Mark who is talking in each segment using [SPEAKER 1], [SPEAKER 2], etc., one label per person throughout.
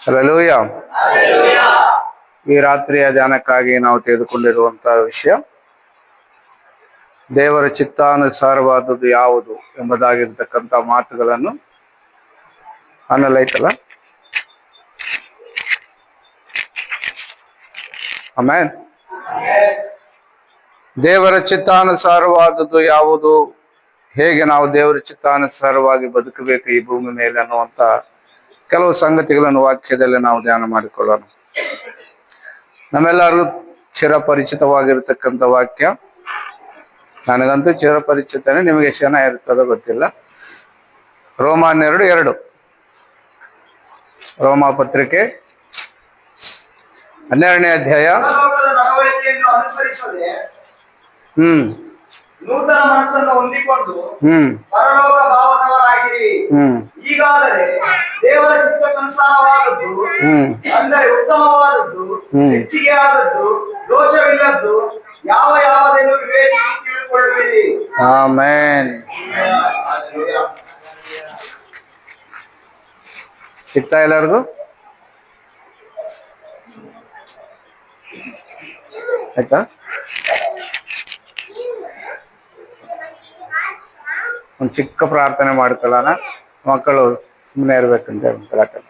[SPEAKER 1] Hallelujah. ಈ ರಾತ್ರಿಯ ಧ್ಯಾನಕ್ಕಾಗಿ ನಾವು ತೆಗೆದುಕೊಂಡಿರುವಂತಹ ವಿಷಯ ದೇವರ ಚಿತ್ತಾನುಸಾರವಾದದ್ದು ಯಾವುದು ಎಂಬುದಾಗಿರ್ತಕ್ಕಂಥ ಮಾತುಗಳನ್ನು ಅನ್ನಲೈತಲ್ಲ. ಆಮೆನ್. ದೇವರ ಚಿತ್ತಾನುಸಾರವಾದದ್ದು ಯಾವುದು, ಹೇಗೆ ನಾವು ದೇವರ ಚಿತ್ತಾನುಸಾರವಾಗಿ ಬದುಕಬೇಕು ಈ ಭೂಮಿ ಮೇಲೆ ಅನ್ನುವಂತ ಕೆಲವು ಸಂಗತಿಗಳನ್ನು ವಾಕ್ಯದಲ್ಲಿ ನಾವು ಧ್ಯಾನ ಮಾಡಿಕೊಳ್ಳೋಣ. ನಮ್ಮೆಲ್ಲರಿಗೂ ಚಿರಪರಿಚಿತವಾಗಿರ್ತಕ್ಕಂಥ ವಾಕ್ಯ, ನನಗಂತೂ ಚಿರಪರಿಚಿತನೇ, ನಿಮಗೆ ಎಷ್ಟು ಜನ ಇರ್ತದೋ ಗೊತ್ತಿಲ್ಲ. ರೋಮಾನ್ಯರು 2, ರೋಮ ಪತ್ರಿಕೆ 12ನೇ ಅಧ್ಯಾಯ.
[SPEAKER 2] ನೂತನ ಮನಸ್ಸನ್ನು ಹೊಂದಿಕೊಂಡು ಪರಲೋಕ ಭಾವದವರಾಗಿರಿ. ಈಗಾದರೆ ದೇವರ ಚಿತ್ತಕ್ಕನುಸಾರವಾದದ್ದು, ಅಂದರೆ ಉತ್ತಮವಾದದ್ದು, ಹೆಚ್ಚಿಗೆ ಆದದ್ದು, ದೋಷವಿಲ್ಲದ್ದು ಯಾವುದನ್ನು ವಿವೇಚಿಸಿ ತಿಳಿದುಕೊಳ್ಳುವಿರಿ.
[SPEAKER 1] ಆಮೆನ್. ಸಿಗ್ತಾ ಎಲ್ಲರಿಗೂ? ಆಯ್ತಾ? ಒಂದು ಚಿಕ್ಕ ಪ್ರಾರ್ಥನೆ ಮಾಡ್ಕೊಳ್ಳೋಣ. ಮಕ್ಕಳು ಸುಮ್ಮನೆ ಇರ್ಬೇಕಂತ ಹೇಳ್ತಾರೆ.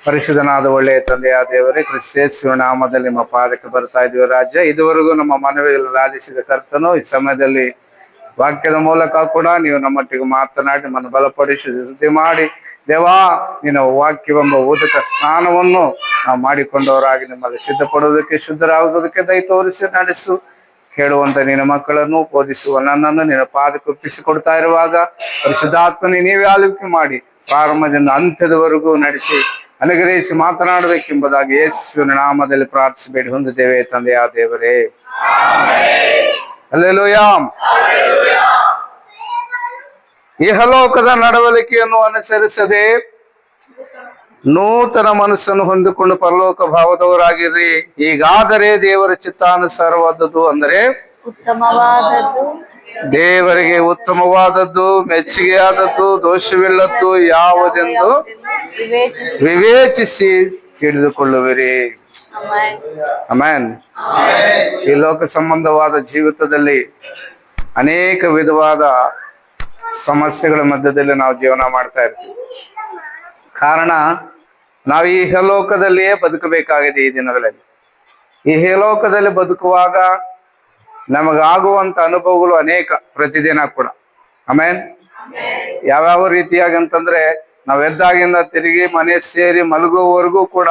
[SPEAKER 1] ಪರಿಶುದ್ಧನಾದ ಒಳ್ಳೆಯ ತಂದೆಯ ದೇವರೇ, ಕ್ರಿಸ್ತೇಸುವಿನ ನಾಮದಲ್ಲಿ ನಿಮ್ಮ ಪಾದಕ್ಕೆ ಬರ್ತಾ ಇದ್ದೀವಿ ರಾಜ್ಯ. ಇದುವರೆಗೂ ನಮ್ಮ ಮನವಿಗಳನ್ನು ಲಾಲಿಸಿದ ಕರ್ತನು, ಈ ಸಮಯದಲ್ಲಿ ವಾಕ್ಯದ ಮೂಲಕ ಕೂಡ ನೀವು ನಮ್ಮೊಟ್ಟಿಗೆ ಮಾತನಾಡಿ ನಮ್ಮನ್ನು ಬಲಪಡಿಸಿ ಸುದ್ದಿ ಮಾಡಿ ದೇವಾ, ನಿನ್ನ ವಾಕ್ಯವೆಂಬ ಓದಕ ಸ್ನಾನವನ್ನು ನಾವು ಮಾಡಿಕೊಂಡವರಾಗಿ ನಿಮ್ಮಲ್ಲಿ ಸಿದ್ಧಪಡುವುದಕ್ಕೆ, ಶುದ್ಧರಾಗುವುದಕ್ಕೆ ದಯ ತೋರಿಸಿ ನಡೆಸು. ಕೇಳುವಂತ ನಿನ್ನ ಮಕ್ಕಳನ್ನು ಬೋಧಿಸುವ ನನ್ನನ್ನು ನಿನ್ನ ಪಾದಕ್ಕೆ ಒಪ್ಪಿಸಿಕೊಡ್ತಾ ಇರುವಾಗ ಪರಿಶುದ್ಧಾತ್ಮನೇ ನೀವೇ ಆಳ್ವಿಕೆ ಮಾಡಿ ಪ್ರಾರಂಭದಿಂದ ಅಂತ್ಯದವರೆಗೂ ನಡೆಸಿ ಅನುಗ್ರಹಿಸಿ ಮಾತನಾಡಬೇಕೆಂಬುದಾಗಿ ಯೇಸುವಿನ ನಾಮದಲ್ಲಿ ಪ್ರಾರ್ಥಿಸಬೇಡಿ ಹೊಂದಿದ್ದೇವೆ ತಂದೆಯ ದೇವರೇ. ಹಲ್ಲೆಲೂಯಾ. ಇಹಲೋಕದ ನಡವಳಿಕೆಯನ್ನು ಅನುಸರಿಸದೆ ನೂತನ ಮನಸ್ಸನ್ನು ಹೊಂದಿಕೊಂಡು ಪರಲೋಕ ಭಾವದವರಾಗಿರ್ರಿ. ಹೀಗಾದರೆ ದೇವರ ಚಿತ್ತಾನುಸಾರವಾದದ್ದು, ಅಂದರೆ
[SPEAKER 3] ಉತ್ತಮವಾದದ್ದು,
[SPEAKER 1] ದೇವರಿಗೆ ಉತ್ತಮವಾದದ್ದು, ಮೆಚ್ಚುಗೆ ಆದದ್ದು, ದೋಷವಿಲ್ಲದ್ದು ಯಾವುದೆಂದು ವಿವೇಚಿಸಿ ತಿಳಿದುಕೊಳ್ಳುವಿರಿ. ಆಮೆನ್. ಈ ಲೋಕ ಸಂಬಂಧವಾದ ಜೀವಿತದಲ್ಲಿ ಅನೇಕ ವಿಧವಾದ ಸಮಸ್ಯೆಗಳ ಮಧ್ಯದಲ್ಲಿ ನಾವು ಜೀವನ ಮಾಡ್ತಾ ಇರ್ತೀವಿ. ಕಾರಣ, ನಾವು ಈ ಇಹಲೋಕದಲ್ಲಿಯೇ ಬದುಕಬೇಕಾಗಿದೆ. ಈ ದಿನಗಳಲ್ಲಿ ಈ ಇಹಲೋಕದಲ್ಲಿ ಬದುಕುವಾಗ ನಮಗಾಗುವಂತ ಅನುಭವಗಳು ಅನೇಕ, ಪ್ರತಿದಿನ ಕೂಡ. ಆಮೇನ್. ಯಾವ್ಯಾವ ರೀತಿಯಾಗಿ ಅಂತಂದ್ರೆ, ನಾವು ಎದ್ದಾಗಿಂದ ತಿರುಗಿ ಮನೆ ಸೇರಿ ಮಲಗುವವರೆಗೂ ಕೂಡ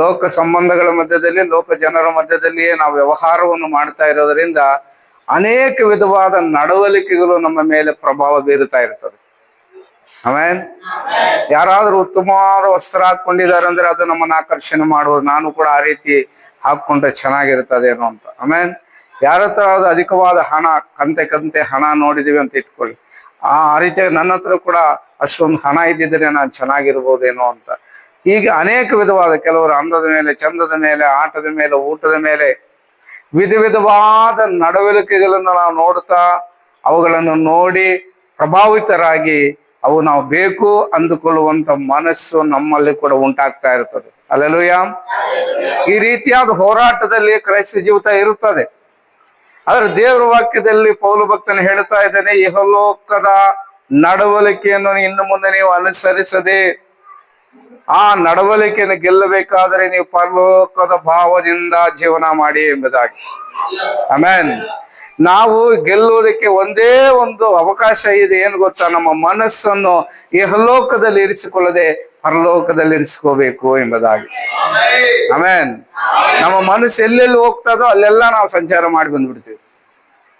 [SPEAKER 1] ಲೋಕ ಸಂಬಂಧಗಳ ಮಧ್ಯದಲ್ಲಿ, ಲೋಕ ಜನರ ಮಧ್ಯದಲ್ಲಿಯೇ ನಾವು ವ್ಯವಹಾರವನ್ನು ಮಾಡ್ತಾ ಇರೋದ್ರಿಂದ ಅನೇಕ ವಿಧವಾದ ನಡವಳಿಕೆಗಳು ನಮ್ಮ ಮೇಲೆ ಪ್ರಭಾವ ಬೀರುತ್ತಾ ಇರ್ತದೆ. ಆಮೇನ್. ಯಾರಾದ್ರೂ ಉತ್ತಮವಾದ ವಸ್ತ್ರ ಹಾಕೊಂಡಿದ್ದಾರೆ ಅಂದ್ರೆ ಅದು ನಮ್ಮನ್ನ ಆಕರ್ಷಣೆ ಮಾಡುವುದು, ನಾನು ಕೂಡ ಆ ರೀತಿ ಹಾಕೊಂಡ್ರೆ ಚೆನ್ನಾಗಿರ್ತದೇನೋ ಅಂತ. ಆಮೇನ್. ಯಾರ ಹತ್ರ ಅಧಿಕವಾದ ಹಣ, ಕಂತೆ ಹಣ ನೋಡಿದೀವಿ ಅಂತ ಇಟ್ಕೊಳ್ಳಿ, ಆ ರೀತಿಯಾಗಿ ನನ್ನ ಹತ್ರ ಕೂಡ ಅಷ್ಟೊಂದು ಹಣ ಇದ್ದಿದ್ರೆ ನಾನು ಚೆನ್ನಾಗಿರ್ಬೋದೇನೋ ಅಂತ. ಹೀಗೆ ಅನೇಕ ವಿಧವಾದ, ಕೆಲವರು ಅಂದದ ಮೇಲೆ, ಚಂದದ ಮೇಲೆ, ಆಟದ ಮೇಲೆ, ಊಟದ ಮೇಲೆ ವಿಧವಾದ ನಡವಳಿಕೆಗಳನ್ನು ನಾವು ನೋಡ್ತಾ, ಅವುಗಳನ್ನು ನೋಡಿ ಪ್ರಭಾವಿತರಾಗಿ ಅವು ನಾವು ಬೇಕು ಅಂದುಕೊಳ್ಳುವಂತ ಮನಸ್ಸು ನಮ್ಮಲ್ಲಿ ಕೂಡ ಉಂಟಾಗ್ತಾ ಇರ್ತದೆ. ಹಲ್ಲೆಲೂಯಾ. ಈ ರೀತಿಯಾದ ಹೋರಾಟದಲ್ಲಿ ಕ್ರೈಸ್ತ ಜೀವಿತ ಇರುತ್ತದೆ. ಆದ್ರೆ ದೇವರ ವಾಕ್ಯದಲ್ಲಿ ಪೌಲ ಭಕ್ತನು ಹೇಳ್ತಾ ಇದ್ದಾನೆ, ಇಹಲೋಕದ ನಡವಳಿಕೆಯನ್ನು ಇನ್ನು ಮುಂದೆ ನೀವು ಅನುಸರಿಸದೆ ಆ ನಡವಳಿಕೆಯನ್ನು ಗೆಲ್ಲಬೇಕಾದರೆ ನೀವು ಪರಲೋಕದ ಭಾವದಿಂದ ಜೀವನ ಮಾಡಿ ಎಂಬುದಾಗಿ. ಆಮೆನ್. ನಾವು ಗೆಲ್ಲುವುದಕ್ಕೆ ಒಂದೇ ಒಂದು ಅವಕಾಶ ಇದೆ, ಏನು ಗೊತ್ತಾ? ನಮ್ಮ ಮನಸ್ಸನ್ನು ಇಹಲೋಕದಲ್ಲಿ ಇರಿಸಿಕೊಳ್ಳದೆ ಪರಲೋಕದಲ್ಲಿ ಇರಿಸ್ಕೋಬೇಕು ಎಂಬುದಾಗಿ. ಆಮೆನ್. ನಮ್ಮ ಮನಸ್ಸು ಎಲ್ಲೆಲ್ಲಿ ಹೋಗ್ತದೋ ಅಲ್ಲೆಲ್ಲ ನಾವು ಸಂಚಾರ ಮಾಡಿ ಬಂದ್ಬಿಡ್ತೀವಿ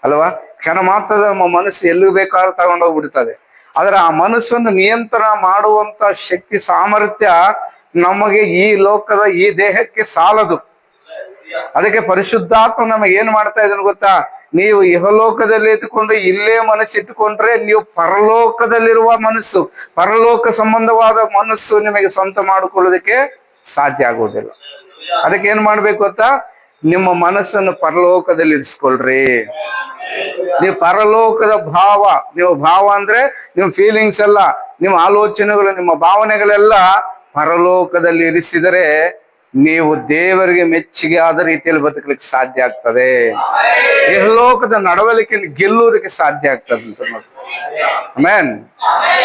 [SPEAKER 1] ಅಲ್ವಾ? ಕ್ಷಣ ಮಾತ್ರದ ನಮ್ಮ ಮನಸ್ಸು ಎಲ್ಲಿ ಬೇಕಾದ್ರೂ ತಗೊಂಡೋಗ್ಬಿಡ್ತದೆ. ಆದ್ರೆ ಆ ಮನಸ್ಸನ್ನು ನಿಯಂತ್ರಣ ಮಾಡುವಂತ ಶಕ್ತಿ, ಸಾಮರ್ಥ್ಯ ನಮಗೆ ಈ ಲೋಕದ ಈ ದೇಹಕ್ಕೆ ಸಾಲದು. ಅದಕ್ಕೆ ಪರಿಶುದ್ಧಾತ್ಮ ನಮಗೆ ಏನ್ ಮಾಡ್ತಾ ಇದ್ದಾನೆ ಗೊತ್ತಾ? ನೀವು ಇಹಲೋಕದಲ್ಲಿ ಇಟ್ಟುಕೊಂಡು ಇಲ್ಲೇ ಮನಸ್ಸಿಟ್ಟುಕೊಂಡ್ರೆ ನೀವು ಪರಲೋಕದಲ್ಲಿರುವ ಮನಸ್ಸು, ಪರಲೋಕ ಸಂಬಂಧವಾದ ಮನಸ್ಸು ನಿಮಗೆ ಸ್ವಂತ ಮಾಡಿಕೊಳ್ಳೋದಕ್ಕೆ ಸಾಧ್ಯ ಆಗುವುದಿಲ್ಲ. ಅದಕ್ಕೆ ಏನ್ ಮಾಡ್ಬೇಕು ಗೊತ್ತಾ? ನಿಮ್ಮ ಮನಸ್ಸನ್ನು ಪರಲೋಕದಲ್ಲಿ ಇರಿಸ್ಕೊಳ್ರಿ. ನೀವು ಪರಲೋಕದ ಭಾವ, ನೀವು ಭಾವ ಅಂದ್ರೆ ನಿಮ್ಮ ಫೀಲಿಂಗ್ಸ್ ಅಲ್ಲ, ನಿಮ್ಮ ಆಲೋಚನೆಗಳು, ನಿಮ್ಮ ಭಾವನೆಗಳೆಲ್ಲ ಪರಲೋಕದಲ್ಲಿ ಇರಿಸಿದರೆ ನೀವು ದೇವರಿಗೆ ಮೆಚ್ಚುಗೆ ಆದ ರೀತಿಯಲ್ಲಿ ಬದುಕಲಿಕ್ಕೆ ಸಾಧ್ಯ ಆಗ್ತದೆ. ಇಹಲೋಕದ ನಡವಳಿಕೆಯಲ್ಲಿ ಗೆಲ್ಲುವುದಕ್ಕೆ ಸಾಧ್ಯ ಆಗ್ತದೆ ಅಂತ ನೋಡಿ. ಆಮೆನ್.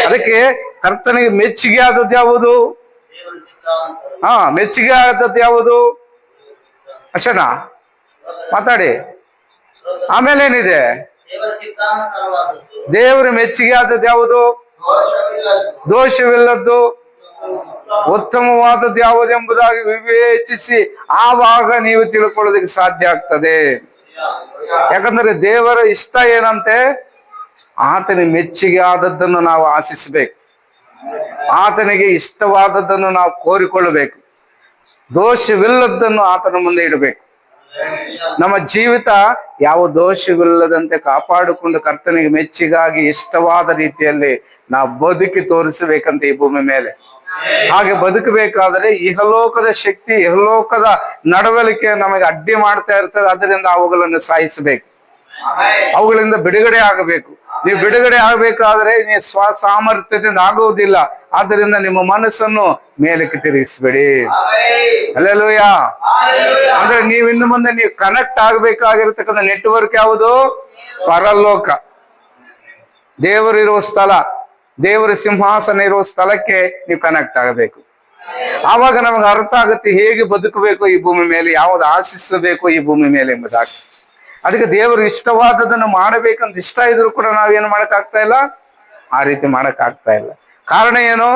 [SPEAKER 1] ಅದಕ್ಕೆ ಕರ್ತನಿಗೆ ಮೆಚ್ಚುಗೆ ಆದದ್ದು ಯಾವುದು? ಮೆಚ್ಚುಗೆ ಆದದ್ದು ಯಾವುದು? ಅಷ್ಟನಾ? ಮಾತಾಡಿ. ಆಮೇಲೆ ಏನಿದೆ? ದೇವರ ಮೆಚ್ಚುಗೆ ಆದದ್ದು ಯಾವುದು? ದೋಷವಿಲ್ಲದ್ದು, ಉತ್ತಮವಾದದ್ದು ಯಾವುದೆಂಬುದಾಗಿ ವಿವೇಚಿಸಿ ಆವಾಗ ನೀವು ತಿಳ್ಕೊಳ್ಳೋದಕ್ಕೆ ಸಾಧ್ಯ ಆಗ್ತದೆ. ಯಾಕಂದ್ರೆ ದೇವರ ಇಷ್ಟ ಏನಂತೆ? ಆತನಿಗೆ ಮೆಚ್ಚುಗೆ ಆದದ್ದನ್ನು ನಾವು ಆಶಿಸಬೇಕು, ಆತನಿಗೆ ಇಷ್ಟವಾದದ್ದನ್ನು ನಾವು ಕೋರಿಕೊಳ್ಳಬೇಕು, ದೋಷವಿಲ್ಲದನ್ನು ಆತನ ಮುಂದೆ ಇಡಬೇಕು. ನಮ್ಮ ಜೀವಿತ ಯಾವ ದೋಷವಿಲ್ಲದಂತೆ ಕಾಪಾಡಿಕೊಂಡು ಕರ್ತನಿಗೆ ಮೆಚ್ಚಿಗಾಗಿ ಇಷ್ಟವಾದ ರೀತಿಯಲ್ಲಿ ನಾವು ಬದುಕಿ ತೋರಿಸಬೇಕಂತ ಈ ಭೂಮಿ ಮೇಲೆ. ಹಾಗೆ ಬದುಕಬೇಕಾದರೆ ಇಹಲೋಕದ ಶಕ್ತಿ, ಇಹಲೋಕದ ನಡವಳಿಕೆ ನಮಗೆ ಅಡ್ಡಿ ಮಾಡ್ತಾ ಇರ್ತದೆ. ಅದರಿಂದ ಅವುಗಳನ್ನು ಸಾಯಿಸಬೇಕು, ಅವುಗಳಿಂದ ಬಿಡುಗಡೆ ಆಗಬೇಕು. ನೀವು ಬಿಡುಗಡೆ ಆಗಬೇಕಾದ್ರೆ ನೀವು ಸಾಮರ್ಥ್ಯದಿಂದ ಆಗುವುದಿಲ್ಲ. ಆದ್ದರಿಂದ ನಿಮ್ಮ ಮನಸ್ಸನ್ನು ಮೇಲಕ್ಕೆ ತಿರುಗಿಸಬೇಡಿ. ಹಲ್ಲೆಲೂಯ. ಅಂದ್ರೆ ನೀವು ಇನ್ನು ಮುಂದೆ ನೀವು ಕನೆಕ್ಟ್ ಆಗಬೇಕಾಗಿರ್ತಕ್ಕಂಥ ನೆಟ್ವರ್ಕ್ ಯಾವುದು? ಪರಲೋಕ. ದೇವರಿರುವ ಸ್ಥಳ, ದೇವರ ಸಿಂಹಾಸನ ಇರುವ ಸ್ಥಳಕ್ಕೆ ನೀವು ಕನೆಕ್ಟ್ ಆಗಬೇಕು. ಆವಾಗ ನಮಗೆ ಅರ್ಥ ಆಗುತ್ತೆ ಹೇಗೆ ಬದುಕಬೇಕು ಈ ಭೂಮಿ ಮೇಲೆ, ಯಾವ್ದು ಆಶಿಸಬೇಕು ಈ ಭೂಮಿ ಮೇಲೆ ಎಂಬುದಾಗಿ. ಅದಕ್ಕೆ ದೇವರು ಇಷ್ಟವಾದದನ್ನು ಮಾಡಬೇಕಂತ ಇಷ್ಟ ಇದ್ರು ಕೂಡ ನಾವೇನು ಮಾಡಕ್ ಆಗ್ತಾ ಇಲ್ಲ, ಆ ರೀತಿ ಮಾಡಕ್ ಆಗ್ತಾ ಇಲ್ಲ. ಕಾರಣ ಏನು?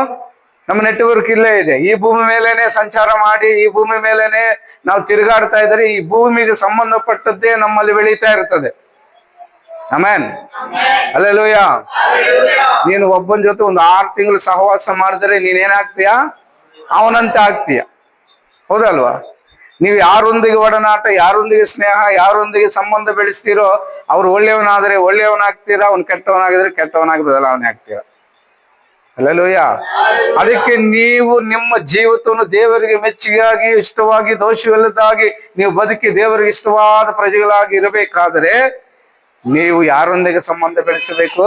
[SPEAKER 1] ನಮ್ಮ ನೆಟ್ವರ್ಕ್ ಇಲ್ಲೇ ಇದೆ. ಈ ಭೂಮಿ ಮೇಲೇನೆ ಸಂಚಾರ ಮಾಡಿ, ಈ ಭೂಮಿ ಮೇಲೇನೆ ನಾವು ತಿರುಗಾಡ್ತಾ ಇದ್ರೆ ಈ ಭೂಮಿಗೆ ಸಂಬಂಧಪಟ್ಟದ್ದೇ ನಮ್ಮಲ್ಲಿ ಬೆಳೀತಾ ಇರ್ತದೆ. ಆಮೆನ್. ಹಲ್ಲೆಲೂಯ. ನೀನು ಒಬ್ಬನ ಜೊತೆ ಒಂದು 6 ತಿಂಗಳು ಸಹವಾಸ ಮಾಡಿದ್ರೆ ನೀನೇನಾಗ್ತೀಯ? ಅವನಂತೆ ಆಗ್ತೀಯ. ಹೌದಲ್ವಾ? ನೀವು ಯಾರೊಂದಿಗೆ ಒಡನಾಟ, ಯಾರೊಂದಿಗೆ ಸ್ನೇಹ, ಯಾರೊಂದಿಗೆ ಸಂಬಂಧ ಬೆಳೆಸ್ತೀರೋ ಅವ್ರು ಒಳ್ಳೆಯವನಾದ್ರೆ ಒಳ್ಳೆಯವನಾಗ್ತೀರಾ, ಅವ್ನು ಕೆಟ್ಟವನಾಗಿದ್ರೆ ಕೆಟ್ಟವನಾಗಿ ಬದಲಾವಣೆ ಆಗ್ತೀರಾ. ಹಲ್ಲೆಲೂಯ. ಅದಕ್ಕೆ ನೀವು ನಿಮ್ಮ ಜೀವಿತವನ್ನು ದೇವರಿಗೆ ಮೆಚ್ಚುಗೆಯಾಗಿ, ಇಷ್ಟವಾಗಿ, ದೋಷವಿಲ್ಲದಾಗಿ ನೀವು ಬದುಕಿ ದೇವರಿಗೆ ಇಷ್ಟವಾದ ಪ್ರಜೆಗಳಾಗಿ ಇರಬೇಕಾದರೆ ನೀವು ಯಾರೊಂದಿಗೆ ಸಂಬಂಧ ಬೆಳೆಸಬೇಕು?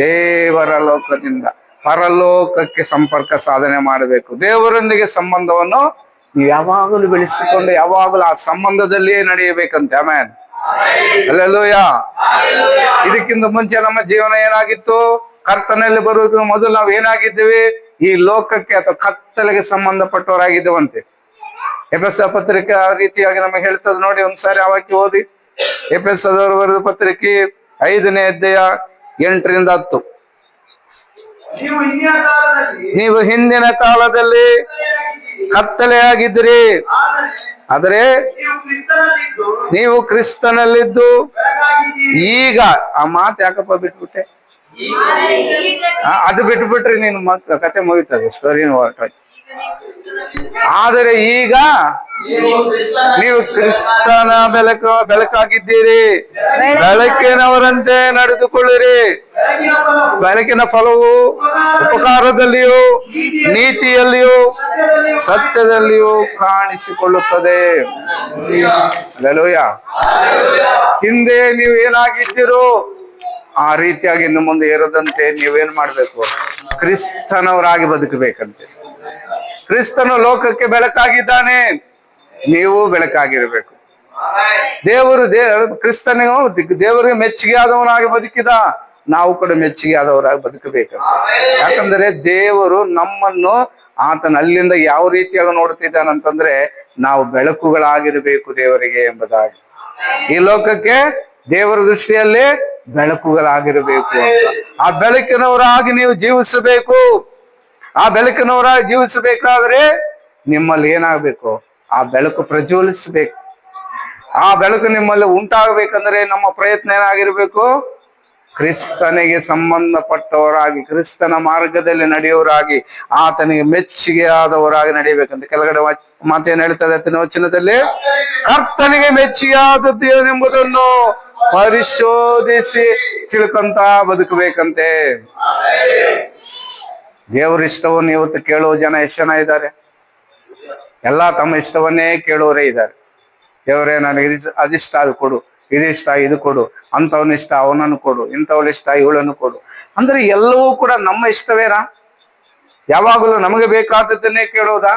[SPEAKER 1] ದೇವರ ಲೋಕದಿಂದ ಪರಲೋಕಕ್ಕೆ ಸಂಪರ್ಕ ಸಾಧನೆ ಮಾಡಬೇಕು. ದೇವರೊಂದಿಗೆ ಸಂಬಂಧವನ್ನು ನೀವು ಯಾವಾಗಲೂ ಬೆಳೆಸಿಕೊಂಡು ಯಾವಾಗಲೂ ಆ ಸಂಬಂಧದಲ್ಲಿಯೇ ನಡೆಯಬೇಕಂತೆ. ಆಮೆನ್. ಹಲ್ಲೆಲೂಯ. ಇದಕ್ಕಿಂತ ಮುಂಚೆ ನಮ್ಮ ಜೀವನ ಏನಾಗಿತ್ತು? ಕರ್ತನಲ್ಲಿ ಬರುವುದಕ್ಕೆ ಮೊದಲು ನಾವು ಏನಾಗಿದ್ದೀವಿ? ಈ ಲೋಕಕ್ಕೆ ಅಥವಾ ಕತ್ತಲೆಗೆ ಸಂಬಂಧಪಟ್ಟವರಾಗಿದ್ದೇವಂತೆ. ಎಫೆಸ ಪತ್ರಿಕೆ ಆ ರೀತಿಯಾಗಿ ನಮಗೆ ಹೇಳ್ತದೆ ನೋಡಿ. ಒಂದ್ಸಾರಿ ಆ ವಾಕ್ಯ ಓದಿ. ಎಫೆಸದವರು ಬರೆದ ಪತ್ರಿಕೆ 5ನೇ ಅಧ್ಯಾಯ 8ರಿಂದ 10. ನೀವು ಹಿಂದಿನ ಕಾಲದಲ್ಲಿ ಕತ್ತಲೆಯಾಗಿದ್ದೀರಿ, ಆದರೆ ನೀವು ಕ್ರಿಸ್ತನಲ್ಲಿದ್ದು ಈಗ, ಆ ಮಾತು ಯಾಕಪ್ಪ ಬಿಟ್ಬಿಟ್ಟೆ? ಅದು ಬಿಟ್ಬಿಟ್ರಿ ನೀನು ಕತೆ ಮುಗಿತದೆ, ಸ್ಟೋರಿನ ಹೊರಟ. ಆದರೆ ಈಗ ನೀವು ಕ್ರಿಸ್ತನ ಬೆಳಕಾಗಿದ್ದೀರಿ, ಬೆಳಕಿನವರಂತೆ ನಡೆದುಕೊಳ್ಳಿರಿ. ಬೆಳಕಿನ ಫಲವು ಉಪಕಾರದಲ್ಲಿಯೂ ನೀತಿಯಲ್ಲಿಯೂ ಸತ್ಯದಲ್ಲಿಯೂ ಕಾಣಿಸಿಕೊಳ್ಳುತ್ತದೆ. ಹಲ್ಲೆಲೂಯ. ಹಿಂದೆ ನೀವು ಏನಾಗಿದ್ದೀರೋ ಆ ರೀತಿಯಾಗಿ ಇನ್ನು ಮುಂದೆ ಇರದಂತೆ ನೀವೇನ್ ಮಾಡ್ಬೇಕು? ಕ್ರಿಸ್ತನವರಾಗಿ ಬದುಕಬೇಕಂತೆ. ಕ್ರಿಸ್ತನು ಲೋಕಕ್ಕೆ ಬೆಳಕಾಗಿದ್ದಾನೆ, ನೀವು ಬೆಳಕಾಗಿರ್ಬೇಕು. ಕ್ರಿಸ್ತನಿಗೂ ದೇವರಿಗೆ ಮೆಚ್ಚುಗೆ ಆದವನಾಗಿ ಬದುಕಿದ, ನಾವು ಕೂಡ ಮೆಚ್ಚುಗೆ ಆದವರಾಗಿ ಬದುಕಬೇಕಂತ. ಯಾಕಂದ್ರೆ ದೇವರು ನಮ್ಮನ್ನು ಆತನ ಅಲ್ಲಿಂದ ಯಾವ ರೀತಿಯಾಗಿ ನೋಡ್ತಿದ್ದಾನಂತಂದ್ರೆ ನಾವು ಬೆಳಕುಗಳಾಗಿರ್ಬೇಕು ದೇವರಿಗೆ ಎಂಬುದಾಗಿ. ಈ ಲೋಕಕ್ಕೆ ದೇವರ ದೃಷ್ಟಿಯಲ್ಲಿ ಬೆಳಕುಗಳಾಗಿರಬೇಕು ಅಂತ. ಆ ಬೆಳಕಿನವರಾಗಿ ನೀವು ಜೀವಿಸಬೇಕು. ಆ ಬೆಳಕಿನವರಾಗಿ ಜೀವಿಸಬೇಕಾದ್ರೆ ನಿಮ್ಮಲ್ಲಿ ಏನಾಗಬೇಕು? ಆ ಬೆಳಕು ಪ್ರಜ್ವಲಿಸಬೇಕು. ಆ ಬೆಳಕು ನಿಮ್ಮಲ್ಲಿ ಉಂಟಾಗಬೇಕಂದ್ರೆ ನಮ್ಮ ಪ್ರಯತ್ನ ಏನಾಗಿರ್ಬೇಕು? ಕ್ರಿಸ್ತನಿಗೆ ಸಂಬಂಧಪಟ್ಟವರಾಗಿ, ಕ್ರಿಸ್ತನ ಮಾರ್ಗದಲ್ಲಿ ನಡೆಯುವವರಾಗಿ, ಆತನಿಗೆ ಮೆಚ್ಚುಗೆ ಆದವರಾಗಿ ನಡೆಯಬೇಕಂತ. ಕೆಳಗಡೆ ಮಾತೇನು ಹೇಳ್ತದೆ ವಚನದಲ್ಲಿ? ಕರ್ತನಿಗೆ ಮೆಚ್ಚುಗೆ ಆದದ್ದು ಎಂಬುದನ್ನು ಪರಿಶೋಧಿಸಿ ತಿಳ್ಕೊಂತ ಬದುಕಬೇಕಂತೆ. ದೇವರ ಇಷ್ಟವನ್ನು ಇವತ್ತು ಕೇಳುವ ಜನ ಎಷ್ಟು ಜನ ಇದ್ದಾರೆ? ಎಲ್ಲಾ ತಮ್ಮ ಇಷ್ಟವನ್ನೇ ಕೇಳುವವರೇ ಇದ್ದಾರೆ. ದೇವರೇ ನನಗೆ ಅದಿಷ್ಟ ಅದು ಕೊಡು, ಇದಿಷ್ಟ ಇದು ಕೊಡು, ಅಂತವನಿಷ್ಟ ಅವನನ್ನು ಕೊಡು, ಇಂಥವಳಿಷ್ಟ ಇವಳನ್ನು ಕೊಡು ಅಂದ್ರೆ ಎಲ್ಲವೂ ಕೂಡ ನಮ್ಮ ಇಷ್ಟವೇನಾ? ಯಾವಾಗಲೂ ನಮಗೆ ಬೇಕಾದದ್ದನ್ನೇ ಕೇಳೋದಾ?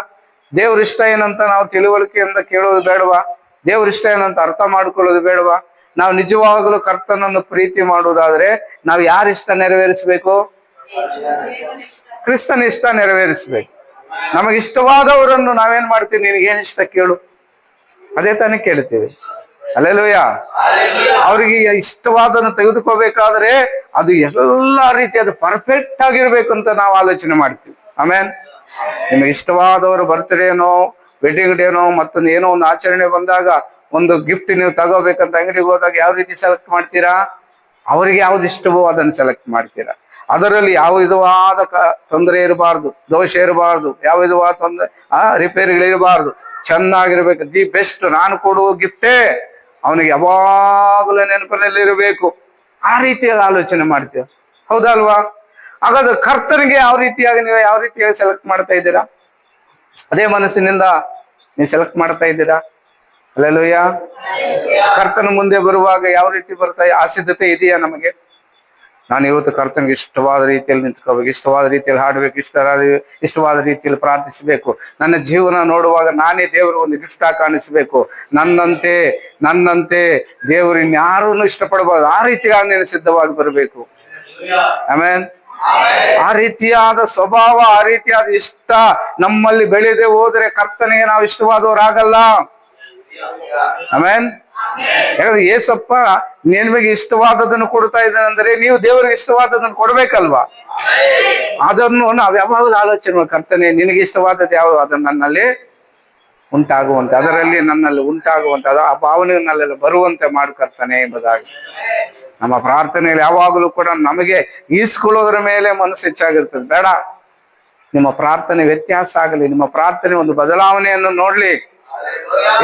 [SPEAKER 1] ದೇವ್ರ ಇಷ್ಟ ಏನಂತ ನಾವು ತಿಳುವಳಿಕೆಯಿಂದ ಕೇಳೋದು ಬೇಡವಾ? ದೇವ್ರ ಇಷ್ಟ ಏನಂತ ಅರ್ಥ ಮಾಡ್ಕೊಳ್ಳೋದು ಬೇಡವಾ? ನಾವು ನಿಜವಾಗಲೂ ಕರ್ತನನ್ನು ಪ್ರೀತಿ ಮಾಡುವುದಾದ್ರೆ ನಾವು ಯಾರ ಇಷ್ಟ ನೆರವೇರಿಸ್ಬೇಕು? ಕ್ರಿಸ್ತನ ಇಷ್ಟ ನೆರವೇರಿಸ್ಬೇಕು. ನಮಗಿಷ್ಟವಾದವರನ್ನು ನಾವೇನ್ ಮಾಡ್ತೀವಿ? ನಿನಗೇನ್ ಇಷ್ಟ ಕೇಳು, ಅದೇ ತಾನೇ ಕೇಳ್ತೀವಿ. ಹಲ್ಲೆಲೂಯ. ಅವ್ರಿಗೆ ಇಷ್ಟವಾದನ್ನು ತೆಗೆದುಕೋಬೇಕಾದ್ರೆ ಅದು ಎಲ್ಲಾ ರೀತಿ ಅದು ಪರ್ಫೆಕ್ಟ್ ಆಗಿರ್ಬೇಕು ಅಂತ ನಾವು ಆಲೋಚನೆ ಮಾಡ್ತೀವಿ. ಆಮೇಲೆ ನಿಮಗೆ ಇಷ್ಟವಾದವರು ಬರ್ತ್ಡೇನೋ ವೆಡ್ಡಿಂಗ್ ಡೇನೋ ಮತ್ತೊಂದು ಏನೋ ಒಂದು ಆಚರಣೆ ಬಂದಾಗ ಒಂದು ಗಿಫ್ಟ್ ನೀವು ತಗೋಬೇಕಂತ ಅಂಗಡಿಗೆ ಹೋದಾಗ ಯಾವ ರೀತಿ ಸೆಲೆಕ್ಟ್ ಮಾಡ್ತೀರಾ? ಅವರಿಗೆ ಯಾವ್ದು ಇಷ್ಟವೋ ಅದನ್ನು ಸೆಲೆಕ್ಟ್ ಮಾಡ್ತೀರಾ. ಅದರಲ್ಲಿ ಯಾವ ವಿಧವಾದ ತೊಂದರೆ ಇರಬಾರ್ದು, ದೋಷ ಇರಬಾರ್ದು, ಯಾವ ವಿಧವಾದ ರಿಪೇರಿಗಳಿರಬಾರ್ದು, ಚೆನ್ನಾಗಿರ್ಬೇಕು. The best. ನಾನು ಕೊಡುವ ಗಿಫ್ಟೇ ಅವನಿಗೆ ಯಾವಾಗಲೂ ನೆನಪಿನಲ್ಲಿ ಇರಬೇಕು. ಆ ರೀತಿಯಾಗಿ ಆಲೋಚನೆ ಮಾಡ್ತೀವಿ, ಹೌದಲ್ವಾ? ಹಾಗಾದ್ರೆ ಕರ್ತನಿಗೆ ಯಾವ ರೀತಿಯಾಗಿ ನೀವು ಯಾವ ರೀತಿಯಾಗಿ ಸೆಲೆಕ್ಟ್ ಮಾಡ್ತಾ ಇದ್ದೀರಾ? ಅದೇ ಮನಸ್ಸಿನಿಂದ ನೀವು ಸೆಲೆಕ್ಟ್ ಮಾಡ್ತಾ ಇದ್ದೀರಾ? ಹಲ್ಲೆಲೂಯ. ಕರ್ತನ ಮುಂದೆ ಬರುವಾಗ ಯಾವ ರೀತಿ ಬರ್ತಾ ಆ ಸಿದ್ಧತೆ ಇದೆಯಾ ನಮಗೆ? ನಾನು ಇವತ್ತು ಕರ್ತನಿಗೆ ಇಷ್ಟವಾದ ರೀತಿಯಲ್ಲಿ ನಿಂತ್ಕೋಬೇಕು, ಇಷ್ಟವಾದ ರೀತಿಯಲ್ಲಿ ಹಾಡ್ಬೇಕು, ಇಷ್ಟವಾದ ರೀತಿಯಲ್ಲಿ ಪ್ರಾರ್ಥಿಸಬೇಕು. ನನ್ನ ಜೀವನ ನೋಡುವಾಗ ನಾನೇ ದೇವರು ಒಂದು ಗಿಫ್ಟ್ ಆಗಿ ಕಾಣಿಸ್ಬೇಕು. ನನ್ನಂತೆ ದೇವರು ಇನ್ಯಾರನ್ನು ಇಷ್ಟಪಡಬಾರ್ದು. ಆ ರೀತಿಯಾಗಿ ನೀನು ಸಿದ್ಧವಾಗಿ ಬರಬೇಕು. ಆಮೇನ್. ಆ ರೀತಿಯಾದ ಸ್ವಭಾವ, ಆ ರೀತಿಯಾದ ಇಷ್ಟ ನಮ್ಮಲ್ಲಿ ಬೆಳೆದೇ ಹೋದ್ರೆ ಕರ್ತನಿಗೆ ನಾವು ಇಷ್ಟವಾದವರಾಗಲ್ಲ. ಆಮೇನ್. ಯಾಕಂದ್ರೆ ಏಸಪ್ಪ ನಿಮಗೆ ಇಷ್ಟವಾದದನ್ನು ಕೊಡ್ತಾ ಇದ್ದಾನೆ ಅಂದ್ರೆ ನೀವು ದೇವರಿಗೆ ಇಷ್ಟವಾದದನ್ನು ಕೊಡ್ಬೇಕಲ್ವಾ? ಅದನ್ನು ನಾವ್ ಯಾವಾಗಲೂ ಆಲೋಚನೆ ಮಾಡಿ, ಕರ್ತನೆ ನಿನಗೆ ಇಷ್ಟವಾದದ್ದು ಯಾವ ಅದನ್ನ ನನ್ನಲ್ಲಿ ಉಂಟಾಗುವಂತೆ, ಅದರಲ್ಲಿ ನನ್ನಲ್ಲಿ ಉಂಟಾಗುವಂತೆ, ಆ ಭಾವನೆ ನನ್ನೆಲ್ಲ ಬರುವಂತೆ ಮಾಡ್ಕರ್ತಾನೆ ಎಂಬುದಾಗಿ ನಮ್ಮ ಪ್ರಾರ್ಥನೆಯಲ್ಲಿ ಯಾವಾಗಲೂ ಕೂಡ ನಮಗೆ ಈಸ್ಕೊಳ್ಳೋದ್ರ ಮೇಲೆ ಮನಸ್ಸು ಹೆಚ್ಚಾಗಿರ್ತದೆ. ಬೇಡ, ನಿಮ್ಮ ಪ್ರಾರ್ಥನೆ ವ್ಯತ್ಯಾಸ ಆಗಲಿ, ನಿಮ್ಮ ಪ್ರಾರ್ಥನೆ ಒಂದು ಬದಲಾವಣೆಯನ್ನು ನೋಡ್ಲಿ.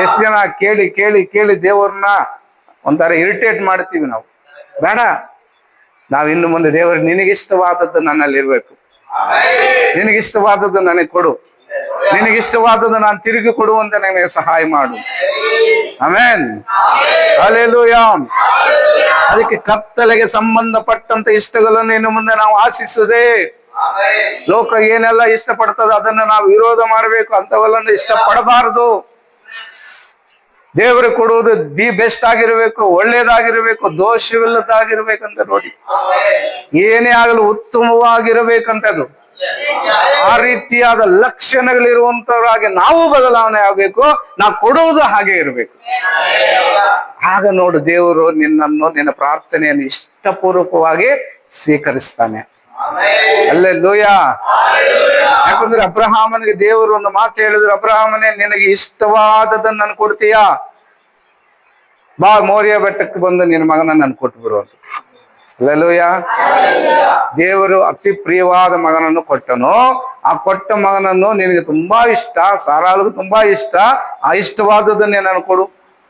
[SPEAKER 1] ಎಷ್ಟು ಜನ ಕೇಳಿ ಕೇಳಿ ಕೇಳಿ ದೇವರನ್ನ ಒಂಥರ ಇರಿಟೇಟ್ ಮಾಡ್ತೀವಿ ನಾವು. ಬೇಡ, ನಾವ್ ಇನ್ನು ಮುಂದೆ ದೇವರು ನಿನಗಿಷ್ಟವಾದದ್ದು ನನ್ನಲ್ಲಿ ಇರ್ಬೇಕು, ನಿನಗಿಷ್ಟವಾದದ್ದು ನನಗೆ ಕೊಡು, ನಿನಗಿಷ್ಟವಾದದ್ದು ನಾನು ತಿರುಗಿ ಕೊಡುವಂತೆ ನನಗೆ ಸಹಾಯ ಮಾಡು. ಆಮೆನ್. ಹಲ್ಲೆಲೂಯಾ. ಅದಕ್ಕೆ ಕತ್ತಲೆಗೆ ಸಂಬಂಧಪಟ್ಟಂತ ಇಷ್ಟಗಳನ್ನು ಇನ್ನು ಮುಂದೆ ನಾವು ಆಶಿಸದೆ, ಲೋಕ ಏನೆಲ್ಲ ಇಷ್ಟಪಡ್ತದೆ ಅದನ್ನ ನಾವು ವಿರೋಧ ಮಾಡಬೇಕು, ಅಂತವೆಲ್ಲ ಇಷ್ಟಪಡಬಾರದು. ದೇವರು ಕೊಡುವುದು ದಿ ಬೆಸ್ಟ್ ಆಗಿರ್ಬೇಕು, ಒಳ್ಳೇದಾಗಿರ್ಬೇಕು, ದೋಷವಿಲ್ಲದಾಗಿರ್ಬೇಕಂತ ನೋಡಿ. ಏನೇ ಆಗಲು ಉತ್ತಮವಾಗಿರಬೇಕಂತದ್ದು. ಆ ರೀತಿಯಾದ ಲಕ್ಷಣಗಳಿರುವಂತವರಾಗಿ ನಾವು ಬದಲಾವಣೆ ಆಗ್ಬೇಕು. ನಾವು ಕೊಡುವುದು ಹಾಗೆ ಇರಬೇಕು. ಆಗ ನೋಡು, ದೇವರು ನಿನ್ನನ್ನು, ನಿನ್ನ ಪ್ರಾರ್ಥನೆಯನ್ನು ಇಷ್ಟಪೂರ್ವಕವಾಗಿ ಸ್ವೀಕರಿಸ್ತಾನೆ. ಹಲ್ಲೆಲೂಯಾ. ಯಾಕಂದ್ರೆ ಅಬ್ರಹಾಮನಿಗೆ ದೇವರು ಒಂದು ಮಾತು ಹೇಳಿದ್ರು, ಅಬ್ರಹಾಮನೇ ನಿನಗೆ ಇಷ್ಟವಾದದನ್ನು ನಾನು ಕೊಡ್ತೀಯಾ? ಬಾ, ಮೋರಿಯ ಬೆಟ್ಟಕ್ಕೆ ಬಂದು ನಿನ್ನ ಮಗನ ನಾನು ಕೊಟ್ಟು ಬಿಡುವಂತ. ಹಲ್ಲೆಲೂಯಾ. ದೇವರು ಅತಿ ಪ್ರಿಯವಾದ ಮಗನನ್ನು ಕೊಟ್ಟನು. ಆ ಕೊಟ್ಟ ಮಗನನ್ನು ನಿನಗೆ ತುಂಬಾ ಇಷ್ಟ, ಸಾರಾಳಿಗೂ ತುಂಬಾ ಇಷ್ಟ, ಆ ಇಷ್ಟವಾದದನ್ನೇ ನಾನು ಕೊಡು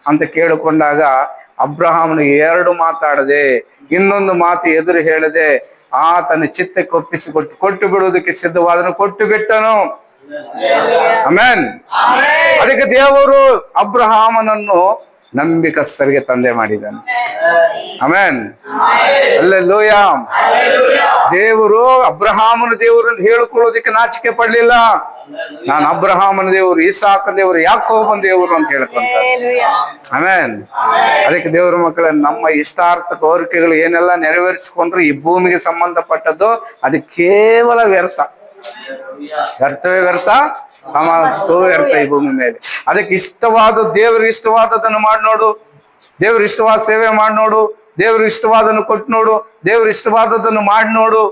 [SPEAKER 1] ಅಂತ ಕೇಳಿಕೊಂಡಾಗ ಅಬ್ರಹಾಮನಿಗೆ ಎರಡು ಮಾತಾಡದೆ, ಇನ್ನೊಂದು ಮಾತು ಎದುರು ಹೇಳದೆ, ಆತನ ಚಿತ್ತಕ್ಕೆ ಕೊಟ್ಟು ಬಿಡುವುದಕ್ಕೆ ಸಿದ್ಧವಾದನು, ಕೊಟ್ಟು ಬಿಟ್ಟನು. ಆಮೆನ್. ಅದಕ್ಕೆ ದೇವರು ಅಬ್ರಹಾಮನನ್ನು ನಂಬಿಕಸ್ಥರಿಗೆ ತಂದೆ ಮಾಡಿದನು. ಆಮೆನ್. ಹಲ್ಲೆಲೂಯಾ. ದೇವರು ಅಬ್ರಹಾಮನ ದೇವರು ಅಂತ ಹೇಳಿಕೊಳ್ಳೋದಕ್ಕೆ ನಾಚಿಕೆ ಪಡ್ಲಿಲ್ಲ. ನಾನು ಅಬ್ರಹಾಮನ ದೇವರು, ಇಸಾಕನ ದೇವರು, ಯಾಕೋಬನ ದೇವರು ಅಂತ ಹೇಳ್ಕೊಂತಾರೆ. ಆಮೆನ್. ಅದಕ್ಕೆ ದೇವರ ಮಕ್ಕಳ ನಮ್ಮ ಇಷ್ಟಾರ್ಥ ಕೋರಿಕೆಗಳು ಏನೆಲ್ಲ ನೆರವೇರಿಸಿಕೊಂಡ್ರು ಈ ಭೂಮಿಗೆ ಸಂಬಂಧಪಟ್ಟದ್ದು ಅದು ಕೇವಲ ವ್ಯರ್ಥ, ವ್ಯರ್ಥವೇ ವ್ಯರ್ಥ, ವ್ಯರ್ಥ ಈ ಭೂಮಿ ಮೇಲೆ. ಅದಕ್ಕೆ ಇಷ್ಟವಾದ, ದೇವ್ರಿಗೆ ಇಷ್ಟವಾದದನ್ನು ಮಾಡಿ ನೋಡು, ದೇವ್ರಿಗೆ ಇಷ್ಟವಾದ ಸೇವೆ ಮಾಡಿ ನೋಡು, ದೇವ್ರಿಗೆ ಇಷ್ಟವಾದನ್ನು ಕೊಟ್ಟು ನೋಡು, ದೇವ್ರಿಗೆ ಇಷ್ಟವಾದದನ್ನು ಮಾಡಿ ನೋಡು.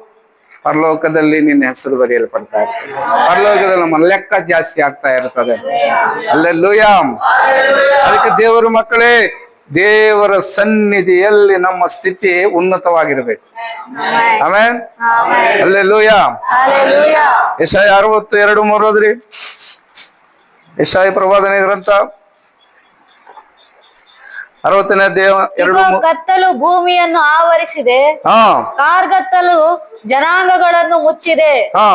[SPEAKER 1] ಪರಲೋಕದಲ್ಲಿ ನಿನ್ನ ಹೆಸರು ಬರೆಯಲ್ಪಡ್ತಾ ಇರ್ತದೆ. ಪರಲೋಕದಲ್ಲಿ ನಮ್ಮ ಲೆಕ್ಕ ಜಾಸ್ತಿ ಆಗ್ತಾ ಇರ್ತದೆ. ಹಲ್ಲೆಲೂಯಾ. ಅದಕ್ಕೆ ದೇವರ ಮಕ್ಕಳೇ, ದೇವರ ಸನ್ನಿಧಿಯಲ್ಲಿ ನಮ್ಮ ಸ್ಥಿತಿ ಉನ್ನತವಾಗಿರ್ಬೇಕು. ಆಮೆನ್. ಹಲ್ಲೆಲೂಯಾ. ಯೆಶಾಯ 62:3 ಓದ್ರಿ. ಯೆಶಾಯ ಪ್ರವಾದನೆ ಗ್ರಂಥ 60ನೇ ಅಧ್ಯಾಯ 2.
[SPEAKER 3] ಕತ್ತಲು ಭೂಮಿಯನ್ನು ಆವರಿಸಿದೆ, ಕಾರ್ಗತ್ತಲು ಜನಾಂಗಗಳನ್ನು ಮುಚ್ಚಿದೆ.
[SPEAKER 1] ಹಾ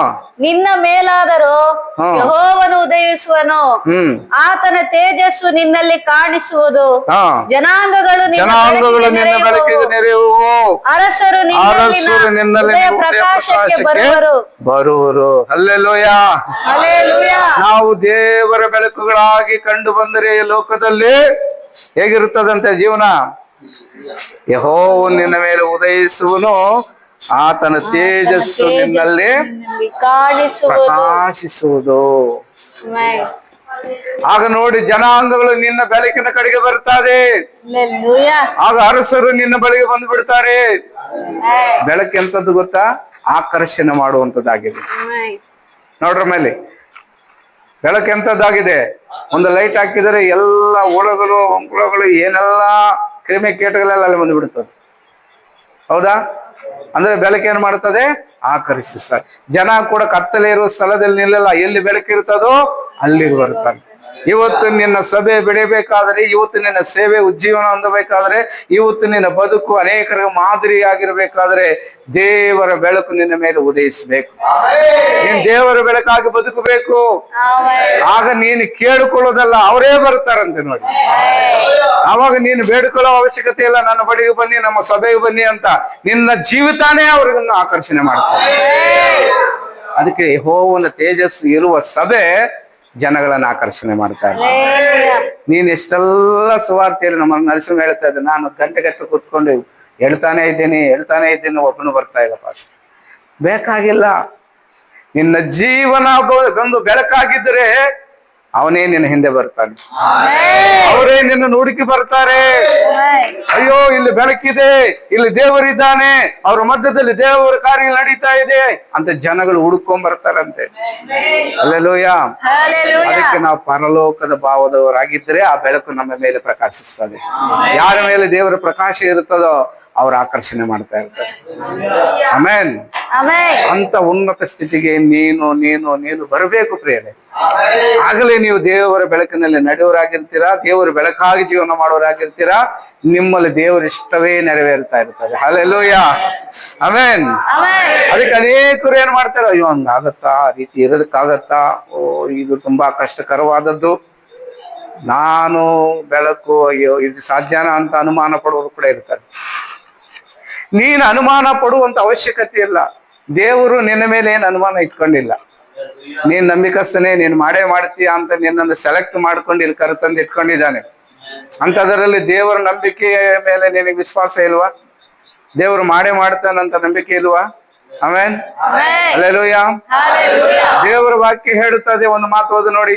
[SPEAKER 3] ನಿನ್ನ ಮೇಲಾದರೂ
[SPEAKER 1] ಹಾ.
[SPEAKER 3] ಯೆಹೋವನು ಉದಯಿಸುವನು.
[SPEAKER 1] ಹ್ಮ್
[SPEAKER 3] ಆತನ ತೇಜಸ್ಸು ನಿನ್ನಲ್ಲಿ ಕಾಣಿಸುವುದು.
[SPEAKER 1] ಹಾ
[SPEAKER 3] ಜನಾಂಗಗಳು ನಿನ್ನ
[SPEAKER 1] ಜನಾಂಗಗಳು
[SPEAKER 3] ಬೆಳಕಿಗೆ
[SPEAKER 1] ನಿನ್ನ ಬೆಳಕಿಗೆ
[SPEAKER 3] ನೆರೆಯುವವು.
[SPEAKER 1] ನೆರೆಯುವು.
[SPEAKER 3] ಅರಸರು
[SPEAKER 1] ಅರಸರು ನಿನ್ನಲ್ಲಿ
[SPEAKER 3] ಉದಯ
[SPEAKER 1] ಉದಯ
[SPEAKER 3] ಪ್ರಕಾಶಕ್ಕೆ
[SPEAKER 1] ಪ್ರಕಾಶಕ್ಕೆ
[SPEAKER 3] ಬರುವರು.
[SPEAKER 1] ಬರುವರು. ಹಲ್ಲೆಲೂಯಾ.
[SPEAKER 3] ಹಲ್ಲೆಲೂಯಾ.
[SPEAKER 1] ನಾವು ದೇವರ ಬೆಳಕುಗಳಾಗಿ ಕಂಡು ಬಂದರೆ ಈ ಲೋಕದಲ್ಲಿ ಹೇಗಿರುತ್ತದಂತೆ ಜೀವನ? ಯೆಹೋವನು ನಿನ್ನ ಮೇಲೆ ಉದಯಿಸುವನು, ಆತನ ತೇಜಸ್ಸು ನಿನ್ನಲ್ಲಿ
[SPEAKER 3] ಕಾಣಿಸುವುದು.
[SPEAKER 1] ಪ್ರಕಾಶಿಸುವುದು.
[SPEAKER 3] ಆಮೆನ್.
[SPEAKER 1] ಆಗ ನೋಡಿ ಜನಾಂಗಗಳು ನಿನ್ನ ಬೆಳಕಿನ ಕಡೆಗೆ ಬರ್ತದೆ.
[SPEAKER 3] ಹಲ್ಲೆಲೂಯಾ.
[SPEAKER 1] ಆಗ ಅರಸರು ನಿನ್ನ ಬಳಿಗೆ ಬಂದು ಬಿಡ್ತಾರೆ.
[SPEAKER 3] ಆಮೆನ್.
[SPEAKER 1] ಬೆಳಕು ಎಂತದ್ದು ಗೊತ್ತಾ? ಆಕರ್ಷಣೆ ಮಾಡುವಂತದ್ದಾಗಿದೆ.
[SPEAKER 3] ಆಮೆನ್.
[SPEAKER 1] ನೋಡ್ರ ಮೇಲೆ ಬೆಳಕು ಎಂತದ್ದಾಗಿದೆ? ಒಂದು ಲೈಟ್ ಹಾಕಿದರೆ ಎಲ್ಲ ಹುಳಗಳು ಏನೆಲ್ಲ ಕ್ರಿಮಿ ಕೀಟಗಳೆಲ್ಲ ಅಲ್ಲಿ ಬಂದು ಬಿಡುತ್ತದೆ. ಹೌದಾ? ಅಂದ್ರೆ ಬೆಳಕೇನು ಮಾಡ್ತದೆ? ಆಕರ್ಷಿಸ್ತಾರೆ. ಜನ ಕೂಡ ಕತ್ತಲೆ ಇರುವ ಸ್ಥಳದಲ್ಲಿ ನಿಲ್ಲಲ್ಲ, ಎಲ್ಲಿ ಬೆಳಕಿರ್ತದೋ ಅಲ್ಲಿಗೆ ಬರ್ತಾರೆ. ಇವತ್ತು ನಿನ್ನ ಸಭೆ ಬೆಳಿಬೇಕಾದ್ರೆ, ಇವತ್ತು ನಿನ್ನ ಸೇವೆ ಉಜ್ಜೀವನ ಹೊಂದಬೇಕಾದ್ರೆ, ಇವತ್ತು ನಿನ್ನ ಬದುಕು ಅನೇಕರಿಗೆ ಮಾದರಿಯಾಗಿರ್ಬೇಕಾದ್ರೆ ದೇವರ ಬೆಳಕು ನಿನ್ನ ಮೇಲೆ ಉದಯಿಸಬೇಕು. ನೀನ್ ದೇವರ ಬೆಳಕಾಗಿ ಬದುಕಬೇಕು.
[SPEAKER 3] ಆಮೆನ್.
[SPEAKER 1] ಆಗ ನೀನು ಕೇಳಿಕೊಳ್ಳೋದಲ್ಲ, ಅವರೇ ಬರ್ತಾರಂತೆ ನೋಡಿ. ಆವಾಗ ನೀನು ಬೇಡಿಕೊಳ್ಳೋ ಅವಶ್ಯಕತೆ ಇಲ್ಲ, ನನ್ನ ಬಳಿಗೆ ಬನ್ನಿ, ನಮ್ಮ ಸಭೆಗೆ ಬನ್ನಿ ಅಂತ. ನಿನ್ನ ಜೀವಿತಾನೇ ಅವ್ರಿಗನ್ನು ಆಕರ್ಷಣೆ ಮಾಡ್ತಾರೆ. ಅದಕ್ಕೆ ಯೆಹೋವನ ತೇಜಸ್ಸು ಇರುವ ಸಭೆ ಜನಗಳನ್ನ ಆಕರ್ಷಣೆ ಮಾಡ್ತಾರೆ.
[SPEAKER 3] ಹಲ್ಲೆಲೂಯಾ.
[SPEAKER 1] ನೀನ್ ಎಷ್ಟೆಲ್ಲ ಸುವಾರ್ತೆಯಲ್ಲಿ ನಮ್ಮ ನರಸಿಂಹ ಹೇಳ್ತಾ ಇದ್ದೆ, ನಾನು ಗಂಟೆ ಕೂತ್ಕೊಂಡು ಹೇಳ್ತಾನೆ ಇದ್ದೀನಿ ಒಬ್ಬನು ಬರ್ತಾ ಇಲ್ಲ ಪಾಸ್. ಬೇಕಾಗಿಲ್ಲ. ನಿನ್ನ ಜೀವನ ಒಂದು ಬೆಳಕಾಗಿದ್ರೆ ಅವನೇ ನಿನ್ನ ಹಿಂದೆ ಬರ್ತಾನೆ. ಅವರೇ ನಿನ್ನ ನುಡುಕಿ ಬರ್ತಾರೆ.
[SPEAKER 3] ಆಮೆನ್.
[SPEAKER 1] ಅಯ್ಯೋ, ಇಲ್ಲಿ ಬೆಳಕಿದೆ, ಇಲ್ಲಿ ದೇವರಿದ್ದಾನೆ, ಅವ್ರ ಮಧ್ಯದಲ್ಲಿ ದೇವರ ಕಾರ್ಯ ನಡೀತಾ ಇದೆ ಅಂತ ಜನಗಳು ಹುಡುಕೊಂಡ್ ಬರ್ತಾರಂತೆ. ಹಲ್ಲೆಲೂಯಾ.
[SPEAKER 3] ಹಲ್ಲೆಲೂಯಾ.
[SPEAKER 1] ಅದಕ್ಕೆ ನಾವು ಪರಲೋಕದ ಭಾವದವರಾಗಿದ್ರೆ ಆ ಬೆಳಕು ನಮ್ಮ ಮೇಲೆ ಪ್ರಕಾಶಿಸ್ತದೆ. ಯಾರ ಮೇಲೆ ದೇವರ ಪ್ರಕಾಶ ಇರುತ್ತದೋ ಅವ್ರ ಆಕರ್ಷಣೆ ಮಾಡ್ತಾ ಇರ್ತಾರೆ. ಆಮೆನ್.
[SPEAKER 3] ಆಮೆನ್.
[SPEAKER 1] ಅಂತ ಉನ್ನತ ಸ್ಥಿತಿಗೆ ನೀನು ಬರಬೇಕು ಪ್ರಿಯರೇ. ಆಗಲೇ ನೀವು ದೇವರ ಬೆಳಕಿನಲ್ಲಿ ನಡೆಯೋರಾಗಿರ್ತೀರಾ, ದೇವರ ಬೆಳಕಾಗಿ ಜೀವನ ಮಾಡೋರಾಗಿರ್ತೀರಾ. ನಿಮ್ಮಲ್ಲಿ ದೇವರ ಇಷ್ಟವೇ ನೆರವೇರ್ತಾ ಇರ್ತದೆ. ಹಲ್ಲೆಲೂಯಾ. ಆಮೆನ್.
[SPEAKER 3] ಆಮೆನ್.
[SPEAKER 1] ಅದಕ್ಕೆ ಅನೇಕರು ಏನ್ ಮಾಡ್ತಾರೆ, ಅಯ್ಯೋ ಹಂಗಾಗತ್ತಾ, ಆ ರೀತಿ ಇರೋದಕ್ಕಾಗತ್ತಾ, ಇದು ತುಂಬಾ ಕಷ್ಟಕರವಾದದ್ದು, ನಾನು ಬೆಳಕು, ಅಯ್ಯೋ ಇದು ಸಾಧ್ಯನಾ ಅಂತ ಅನುಮಾನ ಪಡುವುದು ಕೂಡ ಇರ್ತಾರೆ. ನೀನು ಅನುಮಾನ ಪಡುವಂತ ಅವಶ್ಯಕತೆ ಇಲ್ಲ. ದೇವರು ನಿನ್ನ ಮೇಲೆ ಏನು ಅನುಮಾನ ಇಟ್ಕೊಂಡಿಲ್ಲ. ನೀನ್ ನಂಬಿಕಸ್ತನೇ, ನೀನ್ ಮಾಡೇ ಮಾಡ್ತೀಯ ಅಂತ ನಿನ್ನನ್ನು ಸೆಲೆಕ್ಟ್ ಮಾಡ್ಕೊಂಡು ಇಲ್ಲಿ ಕರೆತಂದು ಇಟ್ಕೊಂಡಿದ್ದಾನೆ. ಅಂತದರಲ್ಲಿ ದೇವರ ನಂಬಿಕೆಯ ಮೇಲೆ ನಿನಗೆ ವಿಶ್ವಾಸ ಇಲ್ವಾ? ದೇವರು ಮಾಡೇ ಮಾಡ್ತಾನಂತ ನಂಬಿಕೆ ಇಲ್ವಾ? ಆಮೆನ್. ಹಲ್ಲೆಲೂಯಾ.
[SPEAKER 3] ಹಲ್ಲೆಲೂಯಾ.
[SPEAKER 1] ದೇವರ ವಾಕ್ಯ ಹೇಳುತ್ತದೆ, ಒಂದು ಮಾತು ಓದು ನೋಡಿ.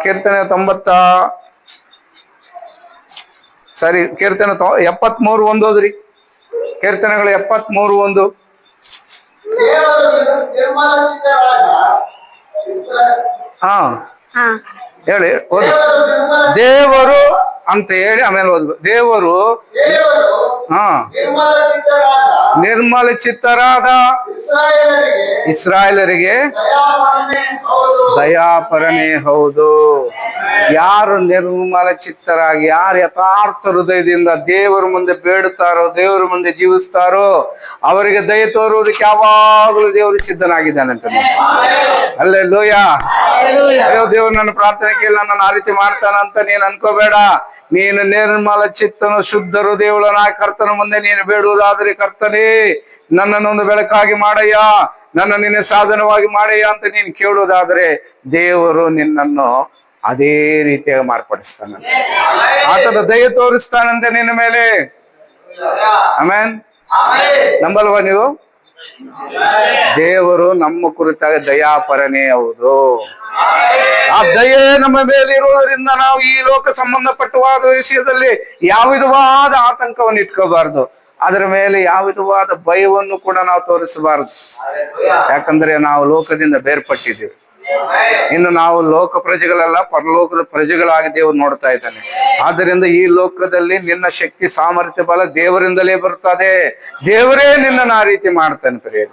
[SPEAKER 1] ಕೀರ್ತನೆ 73:1 ಓದ್ರಿ. ಕೀರ್ತನೆಗಳು 73:1. ಹಾ
[SPEAKER 3] ಹಾ.
[SPEAKER 1] ಹೇಳಿ, ಓದು. ದೇವರು ಅಂತ ಹೇಳಿ ಆಮೇಲೆ ಓದ್ಬೇಕು. ದೇವರು ಹಾ ನಿರ್ಮಲ ಚಿತ್ತರಾದ ಇಸ್ರಾಯೇಲರಿಗೆ ದಯಾಪರನೇ ಹೌದು. ಯಾರು ನಿರ್ಮಲ ಚಿತ್ತರಾಗಿ, ಯಾರು ಯಥಾರ್ಥ ಹೃದಯದಿಂದ ದೇವರ ಮುಂದೆ ಬೇಡುತ್ತಾರೋ, ದೇವರ ಮುಂದೆ ಜೀವಿಸ್ತಾರೋ ಅವರಿಗೆ ದಯ ತೋರುವುದಕ್ಕೆ ಯಾವಾಗಲೂ ದೇವರು ಸಿದ್ಧನಾಗಿದ್ದಾನಂತ. ಹಲ್ಲೆಲೂಯಾ. ಅಯ್ಯೋ, ದೇವ್ರು ನನ್ನ ಪ್ರಾರ್ಥನೆ ಕೇಳಿ ನನ್ನ ಆ ರೀತಿ ಮಾಡ್ತಾನಂತ ನೀನ್ ಅನ್ಕೋಬೇಡ. ನೀನು ನಿರ್ಮಲ ಚಿತ್ತನು ಶುದ್ಧ ಹೃದಯವುಳ್ಳನ ಕರ್ತನ ಮುಂದೆ ನೀನು ಬೇಡುವುದಾದ್ರೆ, ಕರ್ತನೇ ನನ್ನನ್ನೊಂದು ಬೆಳಕಾಗಿ ಮಾಡಯ್ಯ, ನನ್ನ ನಿನ್ನ ಸಾಧನವಾಗಿ ಮಾಡಯ್ಯ ಅಂತ ನೀನು ಕೇಳುವುದಾದ್ರೆ ದೇವರು ನಿನ್ನನ್ನು ಅದೇ ರೀತಿಯಾಗಿ ಮಾರ್ಪಡಿಸ್ತಾನಂತೆ. ಆತನ ದಯ ತೋರಿಸ್ತಾನಂತೆ ನಿನ್ನ ಮೇಲೆ. ಆಮೆನ್. ನಂಬಲ್ವಾ ನೀವು? ದೇವರು ನಮ್ಮ ಕುರಿತಾಗಿ ದಯಾಪರನೇ ಹೌದು. ಆ ದಯೆ ನಮ್ಮ ಮೇಲೆ ಇರುವುದರಿಂದ ನಾವು ಈ ಲೋಕ ಸಂಬಂಧಪಟ್ಟವಾದ ವಿಷಯದಲ್ಲಿ ಯಾವ ವಿಧವಾದ ಆತಂಕವನ್ನು ಇಟ್ಕೋಬಾರ್ದು. ಅದರ ಮೇಲೆ ಯಾವ ವಿಧವಾದ ಭಯವನ್ನು ಕೂಡ ನಾವು ತೋರಿಸಬಾರದು. ಯಾಕಂದ್ರೆ ನಾವು ಲೋಕದಿಂದ ಬೇರ್ಪಟ್ಟಿದ್ದೀವಿ. ಇನ್ನು ನಾವು ಲೋಕ ಪ್ರಜೆಗಳೆಲ್ಲ ಪರಲೋಕದ ಪ್ರಜೆಗಳಾಗಿ ದೇವರು ನೋಡ್ತಾ ಇದ್ದಾನೆ. ಆದ್ದರಿಂದ ಈ ಲೋಕದಲ್ಲಿ ನಿನ್ನ ಶಕ್ತಿ, ಸಾಮರ್ಥ್ಯ, ಬಲ ದೇವರಿಂದಲೇ ಬರ್ತದೆ. ದೇವರೇ ನಿನ್ನನ್ನು ಆ ರೀತಿ ಮಾಡ್ತಾನೆ ಪ್ರಿಯರೇ.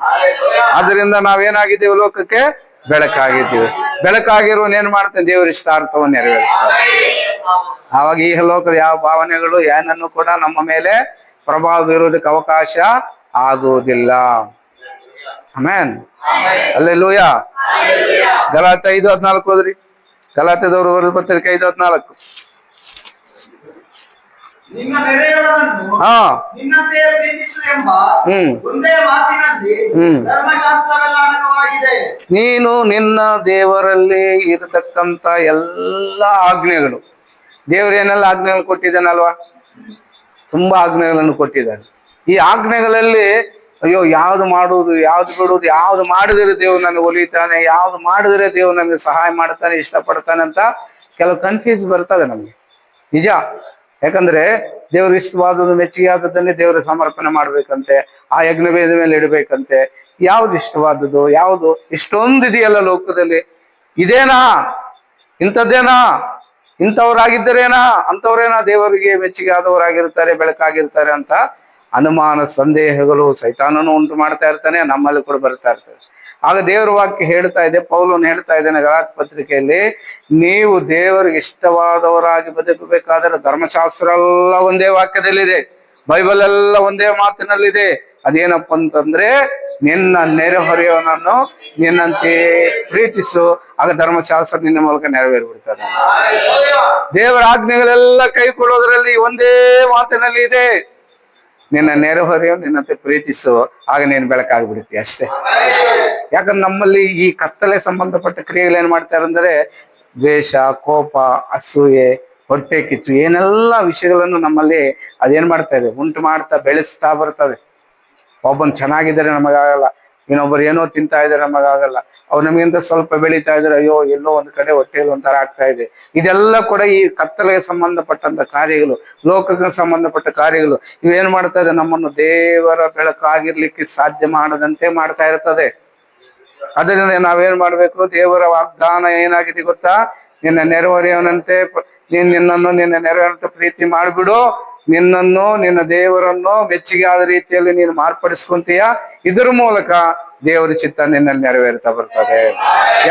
[SPEAKER 1] ಆದ್ರಿಂದ ನಾವೇನಾಗಿದ್ದೇವೆ? ಲೋಕಕ್ಕೆ ಬೆಳಕಾಗಿದ್ದೀವಿ. ಬೆಳಕಾಗಿರುವನ್ ಏನ್ ಮಾಡ್ತಾನೆ? ದೇವರ ಇಷ್ಟಾರ್ಥವನ್ನು ನೆರವೇರಿಸ್ತಾರೆ. ಆವಾಗ ಈ ಲೋಕದ ಯಾವ ಭಾವನೆಗಳು ಏನನ್ನು ಕೂಡ ನಮ್ಮ ಮೇಲೆ ಪ್ರಭಾವ ಬೀರೋದಕ್ಕೆ ಅವಕಾಶ ಆಗುವುದಿಲ್ಲ. ಆಮೆನ್. ಹಲ್ಲೆಲೂಯಾ. ಗಲಾತ್ಯ 5:14 ಓದ್ರಿ. ಗಲಾತ್ಯದವರು ಬರೆದ ಪತ್ರಿಕೆ 5:14.
[SPEAKER 2] ನಿನ್ನ ನೆರೆಯವರನ್ನು
[SPEAKER 1] ಹಾ
[SPEAKER 2] ನಿನ್ನಂತೆಯೇ ಪ್ರೀತಿಸು ಎಂಬ
[SPEAKER 1] ಹ್ಮ್
[SPEAKER 2] ಒಂದೇ ಮಾತಿನಲ್ಲಿ ಧರ್ಮಶಾಸ್ತ್ರವೆಲ್ಲ ಅಡಕವಾಗಿದೆ.
[SPEAKER 1] ನೀನು ನಿನ್ನ ದೇವರಲ್ಲಿ ಇರತಕ್ಕಂತ ಎಲ್ಲ ಆಜ್ಞೆಗಳು, ದೇವರೇನೆಲ್ಲ ಆಜ್ಞೆಗಳು ಕೊಟ್ಟಿದ್ದಾನಲ್ವಾ, ತುಂಬಾ ಆಜ್ಞೆಗಳನ್ನು ಕೊಟ್ಟಿದ್ದಾನೆ. ಈ ಆಜ್ಞೆಗಳಲ್ಲಿ ಅಯ್ಯೋ ಯಾವ್ದು ಮಾಡುವುದು, ಯಾವ್ದು ಬಿಡುವುದು, ಯಾವ್ದು ಮಾಡಿದರೆ ದೇವ್ರು ನನಗೆ ಒಲಿತಾನೆ, ಯಾವ್ದು ಮಾಡಿದರೆ ದೇವ್ರು ನನಗೆ ಸಹಾಯ ಮಾಡ್ತಾನೆ, ಇಷ್ಟಪಡ್ತಾನೆ ಅಂತ ಕೆಲವು ಕನ್ಫ್ಯೂಸ್ ಬರ್ತದೆ ನಮ್ಗೆ. ನಿಜ. ಯಾಕಂದ್ರೆ ದೇವ್ರಿಗೆ ಇಷ್ಟವಾದದ್ದು, ಮೆಚ್ಚುಗೆ ಆದದ್ದನ್ನೇ ದೇವರ ಸಮರ್ಪಣೆ ಮಾಡ್ಬೇಕಂತೆ, ಆ ಯಜ್ಞವೇದ ಮೇಲೆ ಇಡಬೇಕಂತೆ. ಯಾವ್ದು ಇಷ್ಟವಾದದ್ದು, ಯಾವ್ದು ಇಷ್ಟೊಂದು ಇದೆಯಲ್ಲ ಲೋಕದಲ್ಲಿ, ಇದೇನಾ, ಇಂಥದ್ದೇನಾ, ಇಂಥವ್ರಾಗಿದ್ದರೇನಾ, ಅಂಥವ್ರೇನಾ ದೇವರಿಗೆ ಮೆಚ್ಚುಗೆ ಆದವರಾಗಿರ್ತಾರೆ, ಬೆಳಕಾಗಿರ್ತಾರೆ ಅಂತ ಅನುಮಾನ ಸಂದೇಹಗಳು ಸೈತಾನನು ಉಂಟು ಮಾಡ್ತಾ ಇರ್ತಾನೆ, ನಮ್ಮಲ್ಲಿ ಕೂಡ ಬರ್ತಾ ಇರ್ತದೆ. ಆಗ ದೇವರ ವಾಕ್ಯ ಹೇಳ್ತಾ ಇದೆ, ಪೌಲನು ಹೇಳ್ತಾ ಇದ್ದಾನೆ ಗಲಾತ್ಯ ಪತ್ರಿಕೆಯಲ್ಲಿ, ನೀವು ದೇವರಿಗೆ ಇಷ್ಟವಾದವರಾಗಿ ಬದುಕಬೇಕಾದರೆ ಧರ್ಮಶಾಸ್ತ್ರ ಎಲ್ಲ ಒಂದೇ ವಾಕ್ಯದಲ್ಲಿದೆ, ಬೈಬಲ್ ಎಲ್ಲ ಒಂದೇ ಮಾತಿನಲ್ಲಿದೆ. ಅದೇನಪ್ಪ ಅಂತಂದ್ರೆ, ನಿನ್ನ ನೆರೆಹೊರೆಯವನನ್ನು ನಿನ್ನಂತೆ ಪ್ರೀತಿಸು, ಆಗ ಧರ್ಮಶಾಸ್ತ್ರ ನಿನ್ನ ಮೂಲಕ ನೆರವೇರಿಬಿಡ್ತದೆ. ದೇವರ ಆಜ್ಞೆಗಳೆಲ್ಲ ಕೈಕೊಳ್ಳೋದ್ರಲ್ಲಿ ಒಂದೇ ಮಾತಿನಲ್ಲಿ ಇದೆ, ನಿನ್ನ ನೆರೆಹೊರೆಯು ನಿನ್ನಂತೆ ಪ್ರೀತಿಸು, ಆಗ ನೀನು ಬೆಳಕಾಗ್ಬಿಡ್ತಿ ಅಷ್ಟೇ. ಯಾಕಂದ್ರೆ ನಮ್ಮಲ್ಲಿ ಈ ಕತ್ತಲೆ ಸಂಬಂಧಪಟ್ಟ ಕ್ರಿಯೆಗಳು ಏನ್ ಮಾಡ್ತಾರೆ ಅಂದ್ರೆ, ದ್ವೇಷ, ಕೋಪ, ಅಸೂಯೆ, ಹೊಟ್ಟೆ ಕಿಚ್ಚು, ಏನೆಲ್ಲ ವಿಷಯಗಳನ್ನು ನಮ್ಮಲ್ಲಿ ಅದೇನ್ ಮಾಡ್ತಾ ಇದೆ, ಉಂಟು ಮಾಡ್ತಾ ಬೆಳೆಸ್ತಾ ಬರ್ತದೆ. ಒಬ್ಬನ್ ಚೆನ್ನಾಗಿದ್ದಾರೆ ನಮಗಾಗಲ್ಲ, ಇನ್ನೊಬ್ಬರು ಏನೋ ತಿಂತಾ ಇದ್ದಾರೆ ನಮಗಾಗಲ್ಲ, ಅವ್ರು ನಮಗಿಂತ ಸ್ವಲ್ಪ ಬೆಳೀತಾ ಇದ್ದಾರೆ, ಅಯ್ಯೋ ಎಲ್ಲೋ ಒಂದ್ ಕಡೆ ಹೊಟ್ಟೆಯಲ್ಲಿ ಒಂಥರ ಆಗ್ತಾ ಇದೆ. ಇದೆಲ್ಲ ಕೂಡ ಈ ಕತ್ತಲೆಗೆ ಸಂಬಂಧಪಟ್ಟಂತ ಕಾರ್ಯಗಳು, ಲೋಕಕ್ಕೆ ಸಂಬಂಧಪಟ್ಟ ಕಾರ್ಯಗಳು. ಇವೇನ್ ಮಾಡ್ತಾ ಇದೆ, ನಮ್ಮನ್ನು ದೇವರ ಬೆಳಕಾಗಿರ್ಲಿಕ್ಕೆ ಸಾಧ್ಯ ಮಾಡದಂತೆ ಮಾಡ್ತಾ ಇರ್ತದೆ. ಅದರಿಂದ ನಾವೇನ್ ಮಾಡ್ಬೇಕು, ದೇವರ ವಾಗ್ದಾನ ಏನಾಗಿದೆ ಗೊತ್ತಾ, ನಿನ್ನ ನೆರೆಹೊರೆಯವನಂತೆ ನಿನ್ನನ್ನು ನಿನ್ನ ನೆರೆಹೊರೆಯಂತೆ ಪ್ರೀತಿ ಮಾಡಿಬಿಡು, ನಿನ್ನನ್ನು ನಿನ್ನ ದೇವರನ್ನು ಮೆಚ್ಚುಗೆ ಆದ ರೀತಿಯಲ್ಲಿ ನೀನು ಮಾರ್ಪಡಿಸ್ಕೊಂತೀಯ. ಇದ್ರ ಮೂಲಕ ದೇವರ ಚಿತ್ತ ನಿನ್ನಲ್ಲಿ ನೆರವೇರ್ತಾ ಬರ್ತದೆ.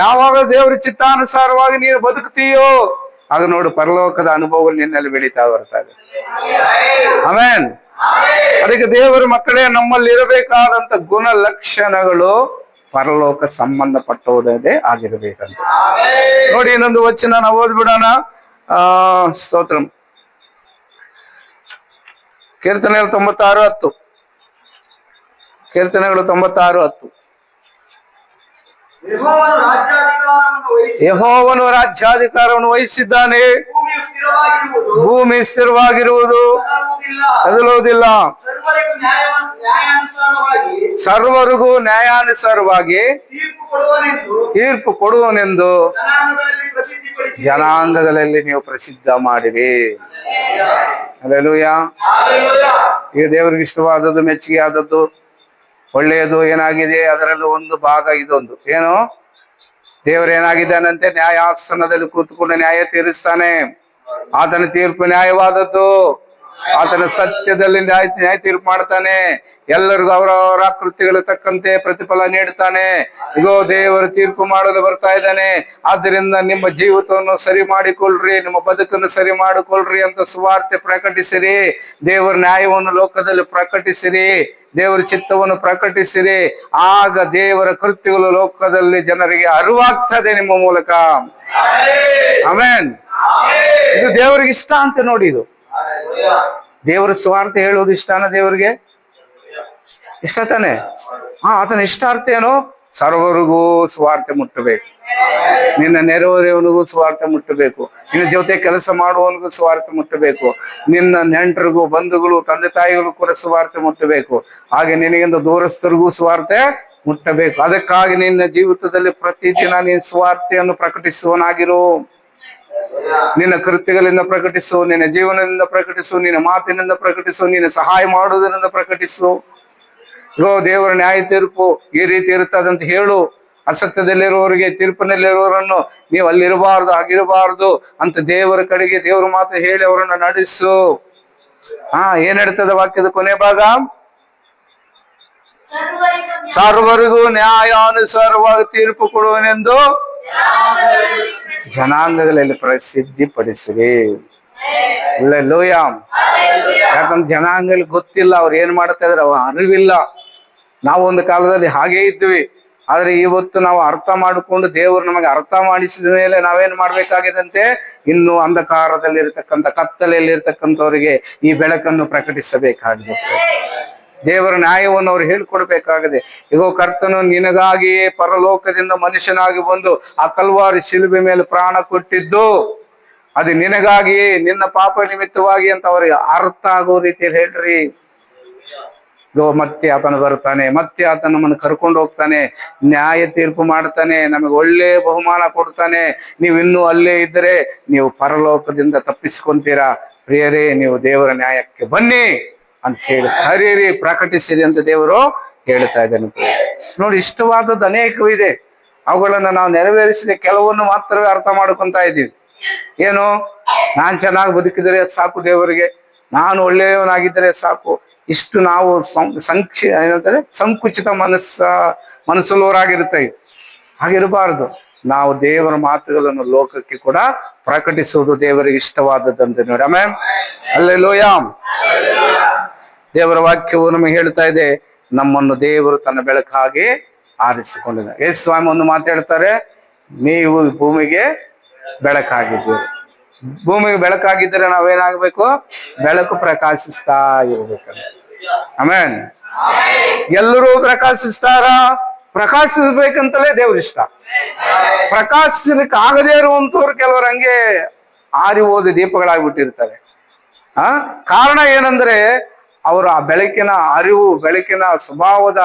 [SPEAKER 1] ಯಾವಾಗ ದೇವರ ಚಿತ್ತಾನುಸಾರವಾಗಿ ನೀನು ಬದುಕ್ತೀಯೋ, ಅದು ನೋಡು ಪರಲೋಕದ ಅನುಭವಗಳು ನಿನ್ನಲ್ಲಿ ಬೆಳೀತಾ ಬರ್ತದೆ. ಆಮೆನ್. ಅದಕ್ಕೆ ದೇವರ ಮಕ್ಕಳೇ, ನಮ್ಮಲ್ಲಿ ಇರಬೇಕಾದಂತ ಗುಣ ಲಕ್ಷಣಗಳು ಪರಲೋಕ ಸಂಬಂಧಪಟ್ಟವುದೇ ಆಗಿರಬೇಕಂತ. ನೋಡಿ, ಇನ್ನೊಂದು ವಚನ ನಾವು ಓದ್ಬಿಡೋಣ. ಸ್ತೋತ್ರಂ. ಕೀರ್ತನೆಗಳು 96:10. ಕೀರ್ತನೆಗಳು 96:10. ಯೆಹೋವನು ರಾಜ್ಯಾಧಿಕಾರವನ್ನು ವಹಿಸಿದ್ದಾನೆ, ಭೂಮಿ ಸ್ಥಿರವಾಗಿರುವುದು, ಕದಲುವುದಿಲ್ಲ. ಸರ್ವರಿಗೂ ನ್ಯಾಯಾನುಸಾರವಾಗಿ ತೀರ್ಪು ಕೊಡುವನೆಂದು ಜನಾಂಗಗಳಲ್ಲಿ ನೀವು ಪ್ರಸಿದ್ಧ ಮಾಡಿರಿ. ಹಲ್ಲೆಲೂಯಾ. ಈಗ ದೇವರಿಗೆ ಇಷ್ಟವಾದದ್ದು, ಮೆಚ್ಚುಗೆ ಆದದ್ದು, ಒಳ್ಳೆಯದು ಏನಾಗಿದೆ, ಅದರಲ್ಲಿ ಒಂದು ಭಾಗ ಇದೊಂದು. ಏನು, ದೇವರೇನಾಗಿದ್ದಾನಂತೆ, ನ್ಯಾಯಾಸನದಲ್ಲಿ ಕೂತ್ಕೊಂಡು ನ್ಯಾಯ ತೀರಿಸ್ತಾನೆ. ಆತನ ತೀರ್ಪು ನ್ಯಾಯವಾದದ್ದು, ಆತನ ಸತ್ಯದಲ್ಲಿ ನ್ಯಾಯ ತೀರ್ಪು ಮಾಡ್ತಾನೆ. ಎಲ್ಲರಿಗೂ ಅವರವರ ಕೃತ್ಯಗಳ ತಕ್ಕಂತೆ ಪ್ರತಿಫಲ ನೀಡ್ತಾನೆ. ಇಗೋ ದೇವರು ತೀರ್ಪು ಮಾಡಲು ಬರ್ತಾ ಇದ್ದಾನೆ. ಆದ್ದರಿಂದ ನಿಮ್ಮ ಜೀವಿತವನ್ನು ಸರಿ ಮಾಡಿಕೊಳ್ಳ್ರಿ, ನಿಮ್ಮ ಬದುಕನ್ನು ಸರಿ ಮಾಡಿಕೊಳ್ಳ್ರಿ ಅಂತ ಸುವಾರ್ತೆ ಪ್ರಕಟಿಸಿರಿ. ದೇವರ ನ್ಯಾಯವನ್ನು ಲೋಕದಲ್ಲಿ ಪ್ರಕಟಿಸಿರಿ, ದೇವರ ಚಿತ್ತವನ್ನು ಪ್ರಕಟಿಸಿರಿ. ಆಗ ದೇವರ ಕೃತ್ಯಗಳು ಲೋಕದಲ್ಲಿ ಜನರಿಗೆ ಅರಿವಾಗ್ತದೆ ನಿಮ್ಮ ಮೂಲಕ. ಆಮೆನ್. ಇದು ದೇವರಿಗೆ ಇಷ್ಟ ಅಂತ ನೋಡಿ. ಇದು ದೇವರ ಸುವಾರ್ತೆ ಹೇಳುವುದು ಇಷ್ಟನ ದೇವರಿಗೆ? ಇಷ್ಟ ತಾನೆ? ಆತನ ಇಷ್ಟಾರ್ಥ ಏನು? ಸರ್ವರಿಗೂ ಸುವಾರ್ತೆ ಮುಟ್ಟಬೇಕು, ನಿನ್ನ ನೆರೆಹೊರೆಯವನಿಗೂ ಸುವಾರ್ತೆ ಮುಟ್ಟಬೇಕು, ನಿನ್ನ ಜೊತೆ ಕೆಲಸ ಮಾಡುವವನಿಗೂ ಸುವಾರ್ತೆ ಮುಟ್ಟಬೇಕು, ನಿನ್ನ ನೆಂಟರಿಗೂ, ಬಂಧುಗಳು, ತಂದೆ ತಾಯಿಗಳು ಕೂಡ ಸುವಾರ್ತೆ ಮುಟ್ಟಬೇಕು. ಹಾಗೆ ನಿನಗಿಂತ ದೂರಸ್ಥರಿಗೂ ಸುವಾರ್ತೆ ಮುಟ್ಟಬೇಕು. ಅದಕ್ಕಾಗಿ ನಿನ್ನ ಜೀವಿತದಲ್ಲಿ ಪ್ರತಿದಿನ ನೀನು ಸುವಾರ್ತೆಯನ್ನು ಪ್ರಕಟಿಸುವನಾಗಿರು. ನಿನ್ನ ಕೃತ್ಯಗಳಿಂದ ಪ್ರಕಟಿಸು, ನಿನ್ನ ಜೀವನದಿಂದ ಪ್ರಕಟಿಸು, ನಿನ್ನ ಮಾತಿನಿಂದ ಪ್ರಕಟಿಸು, ನಿನ್ನ ಸಹಾಯ ಮಾಡುವುದರಿಂದ ಪ್ರಕಟಿಸು. ಇಗೋ ದೇವರ ನ್ಯಾಯ ತೀರ್ಪು ಈ ರೀತಿ ಇರ್ತದಂತ ಹೇಳು. ಅಸತ್ಯದಲ್ಲಿರುವವರಿಗೆ, ತೀರ್ಪಿನಲ್ಲಿರುವವರನ್ನು ನೀವು ಅಲ್ಲಿರಬಾರ್ದು, ಹಾಗಿರಬಾರ್ದು ಅಂತ ದೇವರ ಕಡೆಗೆ ದೇವರ ಮಾತು ಹೇಳಿ ಅವರನ್ನು ನಡೆಸು. ಏನ್ ಹೇಳ್ತದ ವಾಕ್ಯದ ಕೊನೆ ಭಾಗ? ಸರ್ವರಿಗೂ ನ್ಯಾಯಾನುಸಾರವಾಗಿ ತೀರ್ಪು ಕೊಡುವನೆಂದು ಜನಾಂಗಗಳಲ್ಲಿ ಪ್ರಸಿದ್ಧಿಪಡಿಸಿರಿ. ಹಲ್ಲೆಲೂಯಾ. ಯಾಕಂದ್ರೆ ಜನಾಂಗಗಳಿಗೆ ಗೊತ್ತಿಲ್ಲ, ಅವ್ರು ಏನ್ ಮಾಡ್ತಾ ಇದಾರೆ, ಅವ್ರ ಅರಿವಿಲ್ಲ. ನಾವು ಒಂದು ಕಾಲದಲ್ಲಿ ಹಾಗೇ ಇದ್ವಿ. ಆದ್ರೆ ಇವತ್ತು ನಾವು ಅರ್ಥ ಮಾಡಿಕೊಂಡು ದೇವರು ನಮಗೆ ಅರ್ಥ ಮಾಡಿಸಿದ ಮೇಲೆ ನಾವೇನ್ ಮಾಡ್ಬೇಕಾಗಿದಂತೆ, ಇನ್ನು ಅಂಧಕಾರದಲ್ಲಿರ್ತಕ್ಕಂಥ ಕತ್ತಲೆಯಲ್ಲಿರ್ತಕ್ಕಂಥವರಿಗೆ ಈ ಬೆಳಕನ್ನು ಪ್ರಕಟಿಸಬೇಕಾಗಿದೆ. ದೇವರ ನ್ಯಾಯವನ್ನು ಅವ್ರು ಹೇಳ್ಕೊಡ್ಬೇಕಾಗಿದೆ. ಇಗೋ ಕರ್ತನು ನಿನಗಾಗಿಯೇ ಪರಲೋಕದಿಂದ ಮನುಷ್ಯನಾಗಿ ಬಂದು ಆ ಕಲ್ವಾರಿ ಶಿಲುಬೆ ಮೇಲೆ ಪ್ರಾಣ ಕೊಟ್ಟಿದ್ದು ಅದು ನಿನಗಾಗಿಯೇ, ನಿನ್ನ ಪಾಪ ನಿಮಿತ್ತವಾಗಿ ಅಂತ ಅವ್ರಿಗೆ ಅರ್ಥ ಆಗೋ ರೀತಿಯಲ್ಲಿ ಹೇಳ್ರಿ. ಮತ್ತೆ ಆತನು ಬರ್ತಾನೆ, ಮತ್ತೆ ಆತನ ನಮ್ಮನ್ನು ಕರ್ಕೊಂಡು ಹೋಗ್ತಾನೆ, ನ್ಯಾಯ ತೀರ್ಪು ಮಾಡ್ತಾನೆ, ನಮಗೆ ಒಳ್ಳೆ ಬಹುಮಾನ ಕೊಡ್ತಾನೆ. ನೀವು ಇನ್ನೂ ಅಲ್ಲೇ ಇದ್ದರೆ ನೀವು ಪರಲೋಕದಿಂದ ತಪ್ಪಿಸ್ಕೊಂತೀರಾ. ಪ್ರಿಯರೇ, ನೀವು ದೇವರ ನ್ಯಾಯಕ್ಕೆ ಬನ್ನಿ ಅಂತ ಹೇಳಿ ಕರೀರಿ, ಪ್ರಕಟಿಸಿರಿ ಅಂತ ದೇವರು ಹೇಳ್ತಾ ಇದ್ದಾನೆ. ನೋಡಿ, ಇಷ್ಟವಾದದ್ದು ಅನೇಕವಿದೆ. ಅವುಗಳನ್ನ ನಾವು ನೆರವೇರಿಸಿದ ಕೆಲವನ್ನು ಮಾತ್ರವೇ ಅರ್ಥ ಮಾಡ್ಕೊಂತ ಇದ್ದೀವಿ. ಏನು, ನಾನ್ ಚೆನ್ನಾಗಿ ಬದುಕಿದರೆ ಸಾಕು ದೇವರಿಗೆ, ನಾನು ಒಳ್ಳೆಯವನಾಗಿದ್ದರೆ ಸಾಕು, ಇಷ್ಟು ನಾವು ಏನಂತಾರೆ ಸಂಕುಚಿತ ಮನಸ್ಸುಳ್ಳವರಾಗಿರ್ತೇವೆ. ಹಾಗಿರಬಾರ್ದು. ನಾವು ದೇವರ ಮಾತುಗಳನ್ನು ಲೋಕಕ್ಕೆ ಕೂಡ ಪ್ರಕಟಿಸುವುದು ದೇವರಿಗೆ ಇಷ್ಟವಾದದ್ದಂತೆ ನೋಡಿ. ಆಮೇಲೆ ಹಲ್ಲೆಲೂಯ. ದೇವರ ವಾಕ್ಯವು ನಮಗೆ ಹೇಳ್ತಾ ಇದೆ, ನಮ್ಮನ್ನು ದೇವರು ತನ್ನ ಬೆಳಕಾಗಿ ಆರಿಸಿಕೊಂಡಿದ್ದಾರೆ. ಯೇಸು ಸ್ವಾಮಿ ಒಂದು ಮಾತು ಹೇಳ್ತಾರೆ, ನೀವು ಭೂಮಿಗೆ ಬೆಳಕಾಗಿದ್ದೀರಿ. ಭೂಮಿಗೆ ಬೆಳಕಾಗಿದ್ದರೆ ನಾವೇನಾಗಬೇಕು? ಬೆಳಕು ಪ್ರಕಾಶಿಸ್ತಾ ಇರ್ಬೇಕಂತ. ಆಮೇನ್. ಎಲ್ಲರೂ ಪ್ರಕಾಶಿಸ್ತಾರ? ಪ್ರಕಾಶಿಸ್ಬೇಕಂತಲೇ ದೇವ್ರ ಇಷ್ಟ. ಪ್ರಕಾಶಿಸ್ಲಿಕ್ಕೆ ಆಗದೇ ಇರುವಂತವ್ರು ಕೆಲವರು ಹಂಗೆ ಆರಿ ಹೋದ ದೀಪಗಳಾಗ್ಬಿಟ್ಟಿರ್ತಾರೆ. ಕಾರಣ ಏನಂದ್ರೆ, ಅವರು ಆ ಬೆಳಕಿನ ಅರಿವು, ಬೆಳಕಿನ ಸ್ವಭಾವದ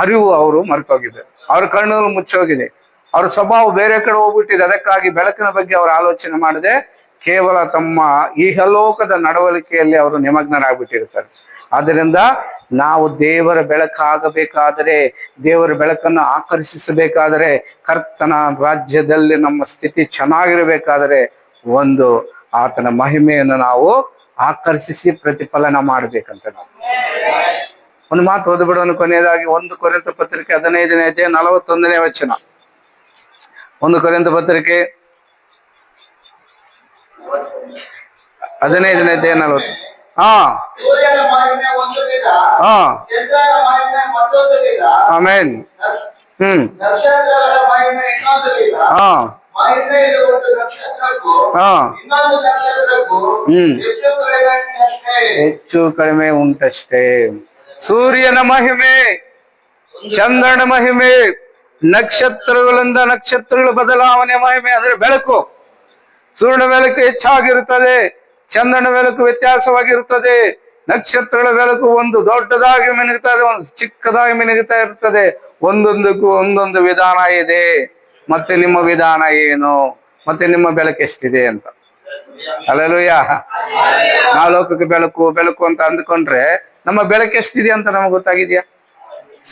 [SPEAKER 1] ಅರಿವು ಅವರು ಮರೆತೋಗಿದೆ. ಅವ್ರ ಕಣ್ಣು ಮುಚ್ಚೋಗಿದೆ. ಅವ್ರ ಸ್ವಭಾವ ಬೇರೆ ಕಡೆ ಹೋಗ್ಬಿಟ್ಟಿದೆ. ಅದಕ್ಕಾಗಿ ಬೆಳಕಿನ ಬಗ್ಗೆ ಅವರು ಆಲೋಚನೆ ಮಾಡದೆ ಕೇವಲ ತಮ್ಮ ಇಹಲೋಕದ ನಡವಳಿಕೆಯಲ್ಲಿ ಅವರು ನಿಮಗ್ನರಾಗ್ಬಿಟ್ಟಿರ್ತಾರೆ. ಆದ್ದರಿಂದ ನಾವು ದೇವರ ಬೆಳಕಾಗಬೇಕಾದರೆ, ದೇವರ ಬೆಳಕನ್ನು ಆಕರ್ಷಿಸಬೇಕಾದರೆ, ಕರ್ತನ ರಾಜ್ಯದಲ್ಲಿ ನಮ್ಮ ಸ್ಥಿತಿ ಚೆನ್ನಾಗಿರಬೇಕಾದರೆ, ಒಂದು ಆತನ ಮಹಿಮೆಯನ್ನು ನಾವು ಆಕರ್ಷಿಸಿ ಪ್ರತಿಫಲನ ಮಾಡ್ಬೇಕಂತ. ನಾವು ಒಂದು ಮಾತು ಓದ್ಬಿಡೋಣ ಕೊನೆಯದಾಗಿ. 1 ಕೊರಿಂಥ ಪತ್ರಿಕೆ 15ನೇ ಅಧ್ಯಾಯ 41ನೇ ವಚನ. 1 ಕೊರಿಂಥ ಪತ್ರಿಕೆ 15ನೇ ಅಧ್ಯಾಯ 40.
[SPEAKER 2] ಸೂರ್ಯನ ಮಹಿಮೆ ಒಂದು ವಿಧ, ಚಂದ್ರನ ಮಹಿಮೆ ಮತ್ತೊಂದು ವಿಧ,
[SPEAKER 1] ಆಮೆನ್.
[SPEAKER 2] ನಕ್ಷತ್ರಗಳ ಮಹಿಮೆ ಇನ್ನೊಂದು ವಿಧ. ಮಹಿಮೆ ಇರುವುದು ನಕ್ಷತ್ರಕ್ಕೂ ಇನ್ನೊಂದು ನಕ್ಷತ್ರಕ್ಕೂ ಹೆಚ್ಚು ಕಡಿಮೆ ಉಂಟಷ್ಟೇ.
[SPEAKER 1] ಹೆಚ್ಚು ಕಡಿಮೆ ಉಂಟಷ್ಟೇ. ಸೂರ್ಯನ ಮಹಿಮೆ, ಚಂದ್ರನ ಮಹಿಮೆ, ನಕ್ಷತ್ರಗಳಿಂದ ನಕ್ಷತ್ರಗಳ ಬದಲಾವಣೆ ಮಹಿಮೆ ಅಂದ್ರೆ ಬೆಳಕು. ಸೂರ್ಯನ ಬೆಳಕು ಹೆಚ್ಚಾಗಿರುತ್ತದೆ, ಚಂದ್ರನ ಬೆಳಕು ವ್ಯತ್ಯಾಸವಾಗಿರುತ್ತದೆ, ನಕ್ಷತ್ರಗಳ ಬೆಳಕು ಒಂದು ದೊಡ್ಡದಾಗಿ ಮಿನುಗುತ್ತದೆ, ಒಂದು ಚಿಕ್ಕದಾಗಿ ಮಿನುಗುತ್ತಾ ಇರ್ತದೆ. ಒಂದೊಂದಕ್ಕೂ ಒಂದೊಂದು ವಿಧಾನ ಇದೆ. ಮತ್ತೆ ನಿಮ್ಮ ವಿಧಾನ ಏನು, ಮತ್ತೆ ನಿಮ್ಮ ಬೆಳಕು ಎಷ್ಟಿದೆ ಅಂತ. ಹಲ್ಲೆಲೂಯಾ. ನಾವು ಲೋಕಕ್ಕೆ ಬೆಳಕು ಬೆಳಕು ಅಂತ ಅಂದ್ಕೊಂಡ್ರೆ ನಮ್ಮ ಬೆಳಕು ಎಷ್ಟಿದೆ ಅಂತ ನಮಗೆ ಗೊತ್ತಾಗಿದ್ಯಾ?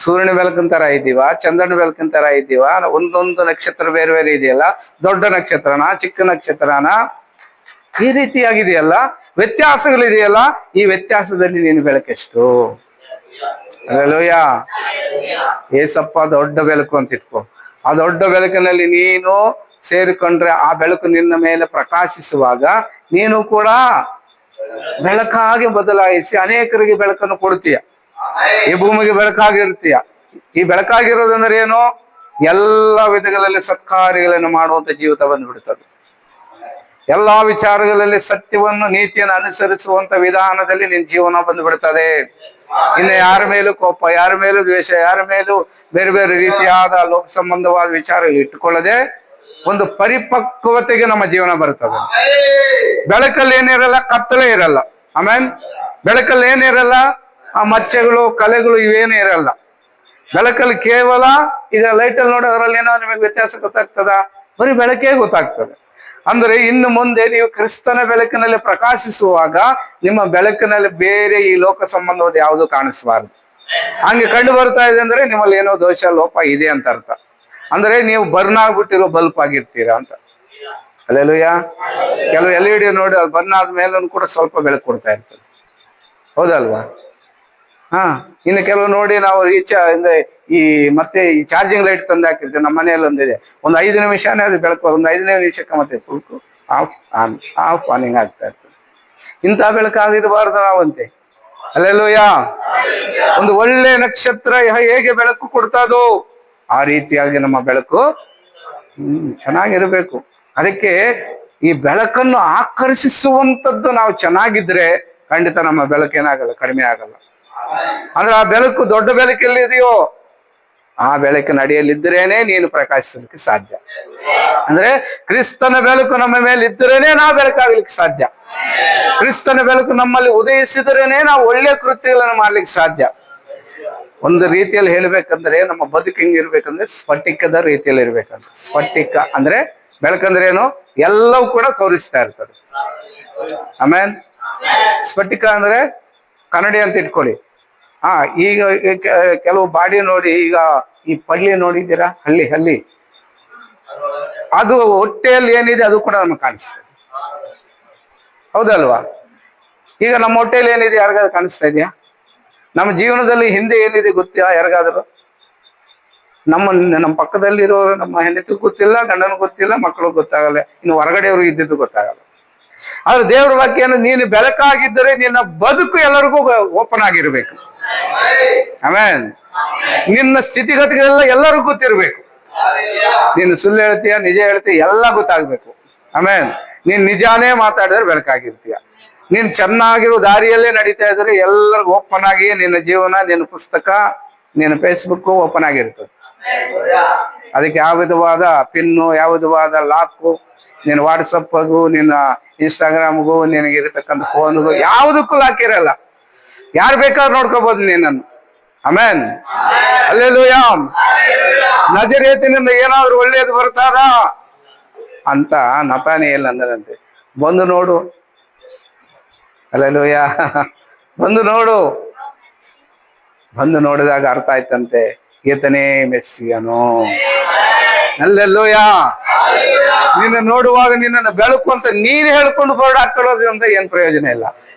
[SPEAKER 1] ಸೂರ್ಯನ ಬೆಳಕಿನ ತರ ಇದ್ದೀವ, ಚಂದ್ರನ ಬೆಳಕಿನ ತರ ಇದ್ದೀವ? ಒಂದೊಂದು ನಕ್ಷತ್ರ ಬೇರೆ ಬೇರೆ ಇದೆಯಲ್ಲ, ದೊಡ್ಡ ನಕ್ಷತ್ರನ ಚಿಕ್ಕ ನಕ್ಷತ್ರನ, ಈ ರೀತಿಯಾಗಿದೆಯಲ್ಲ, ವ್ಯತ್ಯಾಸಗಳಿದೆಯಲ್ಲ. ಈ ವ್ಯತ್ಯಾಸದಲ್ಲಿ ನೀನು ಬೆಳಕೆಷ್ಟು? ಹಲ್ಲೆಲೂಯಾ. ಏಸಪ್ಪ ದೊಡ್ಡ ಬೆಳಕು ಅಂತ ಇಟ್ಕೋ. ಆ ದೊಡ್ಡ ಬೆಳಕಿನಲ್ಲಿ ನೀನು ಸೇರಿಕೊಂಡ್ರೆ ಆ ಬೆಳಕು ನಿನ್ನ ಮೇಲೆ ಪ್ರಕಾಶಿಸುವಾಗ ನೀನು ಕೂಡ ಬೆಳಕಾಗಿ ಬದಲಾಯಿಸಿ ಅನೇಕರಿಗೆ ಬೆಳಕನ್ನು ಕೊಡ್ತೀಯ. ಈ ಭೂಮಿಗೆ ಬೆಳಕಾಗಿರ್ತೀಯ. ಈ ಬೆಳಕಾಗಿರೋದಂದ್ರೆ ಏನು? ಎಲ್ಲ ವಿಧಗಳಲ್ಲಿ ಸತ್ಕಾರ್ಯಗಳನ್ನು ಮಾಡುವಂತ ಜೀವಿತ ಬಂದ್ಬಿಡ್ತದೆ. ಎಲ್ಲಾ ವಿಚಾರಗಳಲ್ಲಿ ಸತ್ಯವನ್ನು, ನೀತಿಯನ್ನು ಅನುಸರಿಸುವಂತ ವಿಧಾನದಲ್ಲಿ ನಿನ್ನ ಜೀವನ ಬಂದ್ಬಿಡ್ತದೆ. ಇನ್ನು ಯಾರ ಮೇಲೂ ಕೋಪ, ಯಾರ ಮೇಲೂ ದ್ವೇಷ, ಯಾರ ಮೇಲೂ ಬೇರೆ ಬೇರೆ ರೀತಿಯಾದ ಲೋಕ ಸಂಬಂಧವಾದ ವಿಚಾರಗಳು ಇಟ್ಟುಕೊಳ್ಳದೆ ಒಂದು ಪರಿಪಕ್ವತೆಗೆ ನಮ್ಮ ಜೀವನ ಬರ್ತದೆ. ಬೆಳಕಲ್ಲಿ ಏನಿರಲ್ಲ, ಕತ್ತಲೆ ಇರಲ್ಲ. ಆಮೇಲೆ ಬೆಳಕಲ್ಲಿ ಏನಿರಲ್ಲ, ಆ ಮಚ್ಚೆಗಳು, ಕಲೆಗಳು ಇವೇನು ಇರಲ್ಲ. ಬೆಳಕಲ್ಲಿ ಕೇವಲ ಈಗ ಲೈಟಲ್ಲಿ ನೋಡೋದ್ರಲ್ಲಿ ಏನೋ ನಿಮಗೆ ವ್ಯತ್ಯಾಸ ಗೊತ್ತಾಗ್ತದ? ಬರೀ ಬೆಳಕೇ ಗೊತ್ತಾಗ್ತದೆ. ಅಂದ್ರೆ ಇನ್ನು ಮುಂದೆ ನೀವು ಕ್ರಿಸ್ತನ ಬೆಳಕಿನಲ್ಲಿ ಪ್ರಕಾಶಿಸುವಾಗ ನಿಮ್ಮ ಬೆಳಕಿನಲ್ಲಿ ಬೇರೆ ಈ ಲೋಕ ಸಂಬಂಧವಾದ ಯಾವುದು ಕಾಣಿಸಬಾರದು. ಹಂಗೆ ಕಂಡು ಬರ್ತಾ ಇದೆ ಅಂದ್ರೆ ನಿಮ್ಮಲ್ಲಿ ಏನೋ ದೋಷ, ಲೋಪ ಇದೆ ಅಂತ ಅರ್ಥ. ಅಂದ್ರೆ ನೀವು ಬರ್ನ್ ಆಗ್ಬಿಟ್ಟಿರೋ ಬಲ್ಪ್ ಆಗಿರ್ತೀರಾ ಅಂತ. ಹಲ್ಲೆಲೂಯಾ. ಕೆಲವು LED ನೋಡಿ ಅದು ಬರ್ನ್ ಆದ್ಮೇಲೂ ಕೂಡ ಸ್ವಲ್ಪ ಬೆಳಕು ಕೊಡ್ತಾ ಇರ್ತದೆ, ಹೌದಲ್ವಾ? ಇನ್ನು ಕೆಲವು ನೋಡಿ ನಾವು ಈ ಮತ್ತೆ ಈ ಚಾರ್ಜಿಂಗ್ ಲೈಟ್ ತಂದು ಹಾಕಿರ್ತೇವೆ. ನಮ್ಮ ಮನೆಯಲ್ಲಿ ಒಂದಿದೆ, ಒಂದು 5 ನಿಮಿಷನೇ ಅದು ಬೆಳಕು, ಒಂದು 5 ನಿಮಿಷಕ್ಕೆ ಮತ್ತೆ ಆಫ್ ಆನ್ ಆಫ್ ಆನಿಂಗ್ ಆಗ್ತಾ ಇರ್ತದೆ. ಇಂಥ ಬೆಳಕಾಗಿರಬಾರ್ದು ನಾವಂತೆ. ಹಲ್ಲೆಲೂಯಾ. ಒಂದು ಒಳ್ಳೆ ನಕ್ಷತ್ರ ಹೇಗೆ ಬೆಳಕು ಕೊಡ್ತಾದೋ ಆ ರೀತಿಯಾಗಿ ನಮ್ಮ ಬೆಳಕು ಚೆನ್ನಾಗಿರ್ಬೇಕು. ಅದಕ್ಕೆ ಈ ಬೆಳಕನ್ನು ಆಕರ್ಷಿಸುವಂತದ್ದು ನಾವು ಚೆನ್ನಾಗಿದ್ರೆ ಖಂಡಿತ ನಮ್ಮ ಬೆಳಕು ಏನಾಗಲ್ಲ, ಕಡಿಮೆ ಆಗಲ್ಲ. ಅಂದ್ರೆ ಆ ಬೆಳಕು ದೊಡ್ಡ ಬೆಳಕಲ್ಲಿದೆಯೋ ಆ ಬೆಳಕಿನ ಅಡಿಯಲ್ಲಿದ್ದರೇನೆ ನೀನು ಪ್ರಕಾಶಿಸಲಿಕ್ಕೆ ಸಾಧ್ಯ. ಅಂದ್ರೆ ಕ್ರಿಸ್ತನ ಬೆಳಕು ನಮ್ಮ ಮೇಲೆ ಇದ್ದರೇನೆ ನಾವು ಬೆಳಕಾಗ್ಲಿಕ್ಕೆ ಸಾಧ್ಯ. ಕ್ರಿಸ್ತನ ಬೆಳಕು ನಮ್ಮಲ್ಲಿ ಉದಯಿಸಿದರೇನೆ ನಾವು ಒಳ್ಳೆ ಕೃತ್ಯಗಳನ್ನು ಮಾಡ್ಲಿಕ್ಕೆ ಸಾಧ್ಯ. ಒಂದು ರೀತಿಯಲ್ಲಿ ಹೇಳ್ಬೇಕಂದ್ರೆ ನಮ್ಮ ಬದುಕು ಹೆಂಗಿರ್ಬೇಕಂದ್ರೆ ಸ್ಫಟಿಕದ ರೀತಿಯಲ್ಲಿ ಇರ್ಬೇಕಂತ. ಸ್ಫಟಿಕ ಅಂದ್ರೆ ಬೆಳಕಂದ್ರೆ ಏನು, ಎಲ್ಲವೂ ಕೂಡ ತೋರಿಸ್ತಾ ಇರ್ತದೆ. ಆಮೇಲೆ ಸ್ಫಟಿಕ ಅಂದ್ರೆ ಕನ್ನಡಿ ಅಂತ ಇಟ್ಕೊಳ್ಳಿ. ಈಗ ಕೆಲವು ಬಾಡಿ ನೋಡಿ, ಈಗ ಈ ಪಲ್ಲಿ ನೋಡಿದ್ದೀರಾ, ಹಲ್ಲಿ ಅದು ಹೊಟ್ಟೆಯಲ್ಲಿ ಏನಿದೆ ಅದು ಕೂಡ ನಮಗೆ ಕಾಣಿಸ್ತದೆ, ಹೌದಲ್ವಾ? ಈಗ ನಮ್ಮ ಹೊಟ್ಟೆಯಲ್ಲಿ ಏನಿದೆ ಯಾರಿಗಾದ್ರೂ ಕಾಣಿಸ್ತಾ ಇದೆಯಾ? ನಮ್ಮ ಜೀವನದಲ್ಲಿ ಹಿಂದೆ ಏನಿದೆ ಗೊತ್ತಾ ಯಾರಿಗಾದ್ರು? ನಮ್ಮ ಪಕ್ಕದಲ್ಲಿರೋ ನಮ್ಮ ಹೆಂಡತಿಗೂ ಗೊತ್ತಿಲ್ಲ, ಗಂಡನ ಗೊತ್ತಿಲ್ಲ, ಮಕ್ಕಳು ಗೊತ್ತಾಗಲ್ಲ, ಇನ್ನು ಹೊರಗಡೆಯವರು ಇದ್ದಿದ್ದು ಗೊತ್ತಾಗಲ್ಲ. ಆದ್ರೆ ದೇವರ ವಾಕ್ಯ ನೀನು ಬೆಳಕಾಗಿದ್ದರೆ ನಿನ್ನ ಬದುಕು ಎಲ್ಲರಿಗೂ ಓಪನ್ ಆಗಿರ್ಬೇಕು. ಆಮೇನ್. ನಿನ್ನ ಸ್ಥಿತಿಗತಿಗಳೆಲ್ಲ ಎಲ್ಲರಿಗೂ ಗೊತ್ತಿರ್ಬೇಕು. ನೀನು ಸುಳ್ಳು ಹೇಳ್ತೀಯ, ನಿಜ ಹೇಳ್ತೀಯ, ಎಲ್ಲ ಗೊತ್ತಾಗ್ಬೇಕು. ಆಮೇನ್. ನೀನ್ ನಿಜಾನೇ ಮಾತಾಡಿದ್ರೆ ಬೆಳಕಾಗಿರ್ತೀಯ. ನೀನ್ ಚೆನ್ನಾಗಿರೋ ದಾರಿಯಲ್ಲೇ ನಡೀತಾ ಇದ್ರೆ ಎಲ್ಲರಿಗೂ ಓಪನ್ ಆಗಿ ನಿನ್ನ ಜೀವನ, ನಿನ್ನ ಪುಸ್ತಕ, ನಿನ್ನ ಫೇಸ್ಬುಕ್ ಓಪನ್ ಆಗಿರ್ತದೆ. ಅದಕ್ಕೆ ಯಾವ ವಿಧವಾದ ಪಿನ್ನು, ಯಾವ ವಿಧವಾದ ಲಾಕು, ನಿನ್ನ ವಾಟ್ಸಪ್ಗೂ, ನಿನ್ನ ಇನ್ಸ್ಟಾಗ್ರಾಮ್ಗೂ, ನಿನಗಿರತಕ್ಕಂಥ ಫೋನ್ಗೂ ಯಾವುದಕ್ಕೂ ಲಾಕ್ ಇರಲ್ಲ. ಯಾರು ಬೇಕಾದ್ರೂ ನೋಡ್ಕೋಬಹುದು ನಿನ್ನನ್ನು. ಆಮೇನ್. ಹಲ್ಲೆಲೂಯಾ. ನಜರೇತಿನಿಂದ ಏನಾದ್ರೂ ಒಳ್ಳೆಯದು ಬರ್ತಾದ ಅಂತ ನತಾನಿಯೇಲ್ ಅಂದರಂತೆ. ಬಂದು ನೋಡು. ಹಲ್ಲೆಲೂಯಾ. ಬಂದು ನೋಡು. ಬಂದು ನೋಡಿದಾಗ ಅರ್ಥ ಆಯ್ತಂತೆ, ಈತನೇ ಮೆಸ್ಸಿಯನು. ಹಲ್ಲೆಲೂಯಾ. ನಿನ್ನ ನೋಡುವಾಗ ನಿನ್ನನ್ನು ಬೆಳಕು ಅಂತ ನೀನು ಹೇಳ್ಕೊಂಡು ಬೋರ್ಡ್ ಹಾಕೊಳ್ಳೋದ್ರಿಂದ ಏನ್ ಪ್ರಯೋಜನ ಇಲ್ಲ.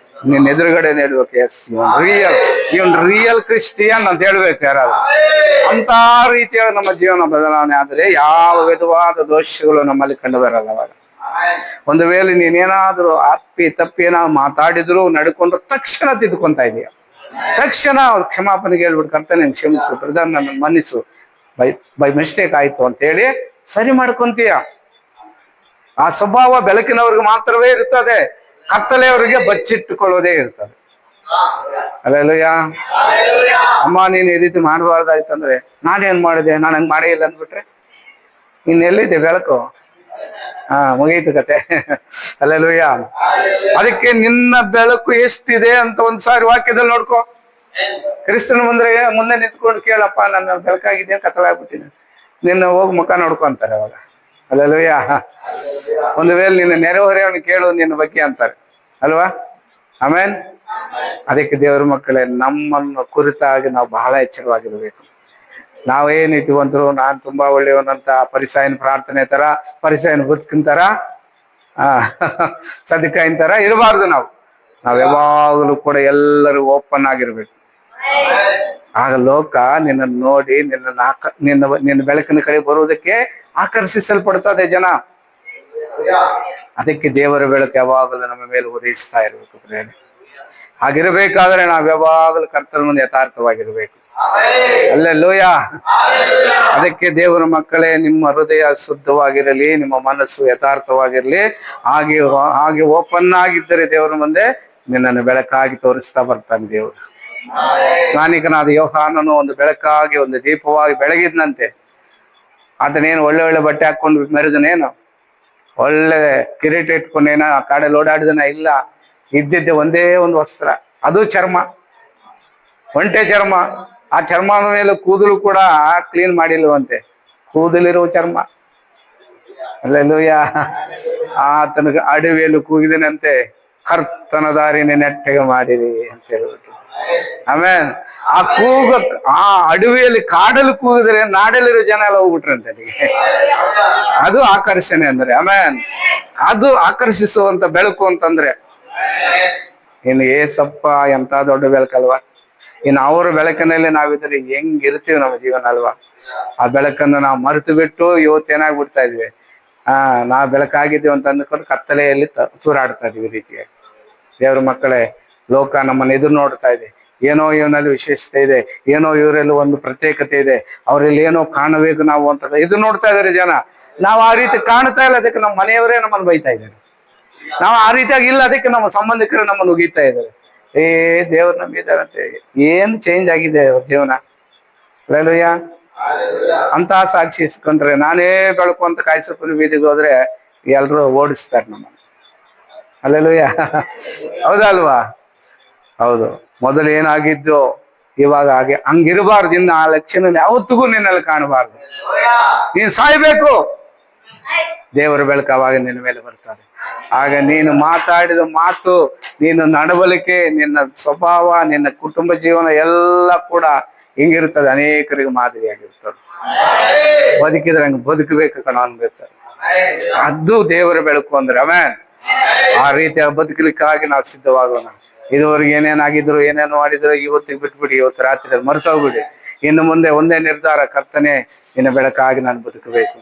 [SPEAKER 1] ನಿನ್ನ ಎದುರುಗಡೆ ಹೇಳ್ಬೇಕು, ಎಸ್ ಇವನ್ ರಿಯಲ್ ಕ್ರಿಸ್ಟಿಯನ್ ಅಂತ ಹೇಳ್ಬೇಕು ಯಾರಾದ್ರು. ಅಂತ ರೀತಿಯಾದ ನಮ್ಮ ಜೀವನ ಬದಲಾವಣೆ ಆದ್ರೆ ಯಾವ ವಿಧವಾದ ದೋಷಗಳು ನಮ್ಮಲ್ಲಿ ಕಂಡು ಬರಲ್ಲ. ಅವಾಗ ಒಂದು ವೇಳೆ ನೀನೇನಾದ್ರೂ ತಪ್ಪಿ ಏನಾದ್ರು ಮಾತಾಡಿದ್ರು, ನಡ್ಕೊಂಡ್ರು, ತಕ್ಷಣ ತಿದ್ಕೊಂತ ಇದೀಯ. ತಕ್ಷಣ ಅವ್ರು ಕ್ಷಮಾಪಣೆಗೆ ಹೇಳ್ಬಿಟ್ಟು, ಕರ್ತನೇ ಕ್ಷಮಿಸು, ಬ್ರದರ್ ನನ್ನ ಮನ್ನಿಸು, ಬೈ ಮಿಸ್ಟೇಕ್ ಆಯ್ತು ಅಂತ ಹೇಳಿ ಸರಿ ಮಾಡ್ಕೊಂತೀಯ. ಆ ಸ್ವಭಾವ ಬೆಳಕಿನವ್ರಿಗೆ ಮಾತ್ರವೇ ಇರ್ತದೆ, ಕತ್ತಲೆಯವರಿಗೆ ಬಚ್ಚಿಟ್ಟುಕೊಳ್ಳೋದೇ ಇರ್ತದೆ. ಹಲ್ಲೆಲೂಯಾ. ಅಮ್ಮ ನೀನು ಈ ರೀತಿ ಮಾಡಬಾರ್ದಾಯ್ತಂದ್ರೆ ನಾನೇನ್ ಮಾಡಿದೆ, ನಾನು ಹಂಗ್ ಮಾಡೇ ಇಲ್ಲ ಅಂದ್ಬಿಟ್ರೆ ಇನ್ನೆಲ್ಲಿದೆ ಬೆಳಕು? ಮುಗೀತು ಕತೆ. ಹಲ್ಲೆಲೂಯಾ. ಅದಕ್ಕೆ ನಿನ್ನ ಬೆಳಕು ಎಷ್ಟಿದೆ ಅಂತ ಒಂದ್ಸಾರಿ ವಾಕ್ಯದಲ್ಲಿ ನೋಡ್ಕೊ. ಕ್ರಿಸ್ತನ ಮುಂದೆ ನಿಂತ್ಕೊಂಡು ಕೇಳಪ್ಪ, ನನ್ನ ಬೆಳಕಾಗಿದ್ದೆ, ಕತ್ತಲಾಗ್ಬಿಟ್ಟಿದೆ, ನಿನ್ನ ಹೋಗಿ ಮುಖ ನೋಡ್ಕೊ ಅಂತಾರೆ ಅವಾಗ. ಹಲ್ಲೆಲೂಯಾ. ಒಂದು ವೇಳೆ ನಿನ್ನ ನೆರೆಹೊರೆಯವನು ಕೇಳು ನಿನ್ನ ಬಗ್ಗೆ ಅಂತಾರೆ ಅಲ್ವಾ? ಆಮೇನ್. ಅದಕ್ಕೆ ದೇವರ ಮಕ್ಕಳೇ, ನಮ್ಮನ್ನು ಕುರಿತಾಗಿ ನಾವು ಬಹಳ ಎಚ್ಚರವಾಗಿರ್ಬೇಕು. ನಾವೇ ನೀತಿವಂತರು, ನಾನ್ ತುಂಬಾ ಒಳ್ಳೆಯವನಂತ ಪರಿಸಾಯನ ಪ್ರಾರ್ಥನೆ ತರ, ಪರಿಸಾಯನ ಬದುಕಿನ ತರ, ಸದಿಕಾಯಿನ ತರ ಇರಬಾರ್ದು. ನಾವ್ ಯಾವಾಗಲೂ ಕೂಡ ಎಲ್ಲರೂ ಓಪನ್ ಆಗಿರ್ಬೇಕು. ಆಗ ಲೋಕ ನಿನ್ನ ನೋಡಿ ನಿನ್ನ ಬೆಳಕಿನ ಕಡೆ ಬರುವುದಕ್ಕೆ ಆಕರ್ಷಿಸಲ್ಪಡ್ತದೆ ಜನ. ಅದಕ್ಕೆ ದೇವರ ಬೆಳಕು ಯಾವಾಗಲೂ ನಮ್ಮ ಮೇಲೆ ಉದಯಿಸ್ತಾ ಇರ್ಬೇಕು ಪ್ರೇರಣೆ. ಹಾಗಿರ್ಬೇಕಾದ್ರೆ ನಾವ್ ಯಾವಾಗಲೂ ಕರ್ತನ ಮುಂದೆ ಯಥಾರ್ಥವಾಗಿರ್ಬೇಕು. ಹಲ್ಲೆಲೂಯಾ. ಅದಕ್ಕೆ ದೇವರ ಮಕ್ಕಳೇ, ನಿಮ್ಮ ಹೃದಯ ಶುದ್ಧವಾಗಿರಲಿ, ನಿಮ್ಮ ಮನಸ್ಸು ಯಥಾರ್ಥವಾಗಿರ್ಲಿ. ಹಾಗೆ ಓಪನ್ ಆಗಿದ್ದರೆ ದೇವರ ಮುಂದೆ ನಿನ್ನನ್ನು ಬೆಳಕಾಗಿ ತೋರಿಸ್ತಾ ಬರ್ತಾನೆ ದೇವರು. ಸ್ನಾನಿಕನಾದ ಯೋಹಾನನು ಒಂದು ಬೆಳಕಾಗಿ, ಒಂದು ದೀಪವಾಗಿ ಬೆಳಗಿದ್ನಂತೆ. ಆತನೇನು ಒಳ್ಳೆ ಒಳ್ಳೆ ಬಟ್ಟೆ ಹಾಕೊಂಡು ಮೆರೆದನೇನು, ಒಳ್ಳೆ ಕಿರೀಟ ಇಟ್ಕೊಂಡೇನ ಆ ಕಾಡಲ್ಲಿ ಓಡಾಡಿದನ? ಇಲ್ಲ. ಇದ್ದಿದ್ದೆ ಒಂದೇ ಒಂದು ವಸ್ತ್ರ, ಅದು ಚರ್ಮ, ಒಂಟೆ ಚರ್ಮ. ಆ ಚರ್ಮದ ಮೇಲೆ ಕೂದಲು ಕೂಡ ಕ್ಲೀನ್ ಮಾಡಿಲ್ವಂತೆ, ಕೂದಲಿರುವ ಚರ್ಮ. ಹಲ್ಲೆಲೂಯಾ. ಆತನಿಗೆ ಅಡವಿಯಲ್ಲಿ ಕೂಗಿದನಂತೆ, ಕರ್ತನ ದಾರಿನೇ ನೆಟ್ಟಗೆ ಮಾಡಿರಿ ಅಂತ ಹೇಳ್ಬಿಟ್ಟು. ಆಮೇಲೆ ಆ ಅಡವಿಯಲ್ಲಿ ಕಾಡಲು ಕೂಗಿದ್ರೆ ನಾಡಲ್ಲಿರೋ ಜನ ಎಲ್ಲ ಹೋಗ್ಬಿಟ್ರಂತೆ ಅಲ್ಲಿಗೆ. ಅದು ಆಕರ್ಷಣೆ ಅಂದ್ರೆ. ಆಮೇಲೆ ಅದು ಆಕರ್ಷಿಸುವಂತ ಬೆಳಕು ಅಂತಂದ್ರೆ ಇನ್ನು ಏಸಪ್ಪ ಎಂತ ದೊಡ್ಡ ಬೆಳಕಲ್ವಾ. ಇನ್ನು ಅವರ ಬೆಳಕಿನಲ್ಲಿ ನಾವಿದ್ರೆ ಹೆಂಗಿರ್ತೀವಿ ನಮ್ಮ ಜೀವನ ಅಲ್ವಾ? ಆ ಬೆಳಕನ್ನು ನಾವು ಮರೆತು ಬಿಟ್ಟು ಇವತ್ತೇನಾಗ್ಬಿಡ್ತಾ ಇದ್ವಿ, ನಾವು ಬೆಳಕಾಗಿದ್ದೀವಿ ಅಂತ ಅಂದ್ಕೊಂಡು ಕತ್ತಲೆಯಲ್ಲಿ ತೂರಾಡ್ತಾ ಇದೀವಿ ರೀತಿಯಾಗಿ. ದೇವ್ರ ಮಕ್ಕಳೇ, ಲೋಕ ನಮ್ಮನ್ನು ಎದುರು ನೋಡ್ತಾ ಇದೆ. ಏನೋ ಇವನಲ್ಲಿ ವಿಶೇಷತೆ ಇದೆ, ಏನೋ ಇವರಲ್ಲಿ ಒಂದು ಪ್ರತ್ಯೇಕತೆ ಇದೆ, ಅವರಲ್ಲಿ ಏನೋ ಕಾಣಬೇಕು ನಾವು ಅಂತ ಇದು ನೋಡ್ತಾ ಇದಾರೆ ಜನ. ನಾವು ಆ ರೀತಿ ಕಾಣ್ತಾ ಇಲ್ಲ, ಅದಕ್ಕೆ ನಮ್ಮ ಮನೆಯವರೇ ನಮ್ಮನ್ನು ಬೈತಾ ಇದ್ದಾರೆ. ನಾವು ಆ ರೀತಿಯಾಗಿ ಇಲ್ಲ, ಅದಕ್ಕೆ ನಮ್ಮ ಸಂಬಂಧಿಕರು ನಮ್ಮನ್ನು ಉಗೀತಾ ಇದ್ದಾರೆ. ದೇವ್ರು ನಂಬಿದಾರಂತೆ. ಏನ್ ಚೇಂಜ್ ಆಗಿದೆ ಅವ್ರ ಜೀವನ. ಅಲ್ಲೆಲೂಯ್ಯ. ಅಂತ ಸಾಕ್ಷಿ ಇಸ್ಕೊಂಡ್ರೆ, ನಾನೇ ಬೆಳಕು ಅಂತ ಕಾಯಿಸಪ್ಪನ ಬೀದಿಗೆ ಹೋದ್ರೆ ಎಲ್ರು ಓಡಿಸ್ತಾರೆ ನಮ್ಮನ್ನು. ಅಲ್ಲೆಲೂಯ್ಯ. ಹೌದಲ್ವಾ? ಹೌದು. ಮೊದಲು ಏನಾಗಿದ್ದು ಇವಾಗ ಹಾಗೆ ಹಂಗಿರಬಾರ್ದು. ಇನ್ನು ಆ ಲಕ್ಷಣ ಯಾವತ್ತಿಗೂ ನಿನ್ನಲ್ಲಿ ಕಾಣಬಾರ್ದು. ನೀನ್ ಸಾಯ್ಬೇಕು, ದೇವರ ಬೆಳಕು ಅವಾಗ ನಿನ್ನ ಮೇಲೆ ಬರ್ತಾರೆ. ಆಗ ನೀನು ಮಾತಾಡಿದ ಮಾತು, ನೀನು ನಡವಳಿಕೆ, ನಿನ್ನ ಸ್ವಭಾವ, ನಿನ್ನ ಕುಟುಂಬ ಜೀವನ ಎಲ್ಲ ಕೂಡ ಹಿಂಗಿರ್ತದೆ. ಅನೇಕರಿಗೆ ಮಾದರಿಯಾಗಿರ್ತದೆ. ಬದುಕಿದ್ರೆ ಹಂಗೆ ಬದುಕಬೇಕು ಕಣ ಅನ್ಬಿಡ್ತಾರೆ. ಅದು ದೇವರ ಬೆಳಕು ಅಂದ್ರೆ. ಆಮೆನ್. ಆ ರೀತಿಯ ಬದುಕಲಿಕ್ಕಾಗಿ ನಾವು ಸಿದ್ಧವಾಗೋಣ. ಇದುವರೆಗೆ ಏನೇನಾಗಿದ್ರು, ಏನೇನು ಮಾಡಿದ್ರು, ಇವತ್ತಿಗೆ ಬಿಟ್ಬಿಡಿ. ಇವತ್ತು ರಾತ್ರಿ ಮರ್ತೋಗ್ಬಿಡಿ. ಇನ್ನು ಮುಂದೆ ಒಂದೇ ನಿರ್ಧಾರ, ಕರ್ತನೆ ನಿನ್ನ ಬೆಳಕಾಗಿ ನಾನು ಬದುಕಬೇಕು,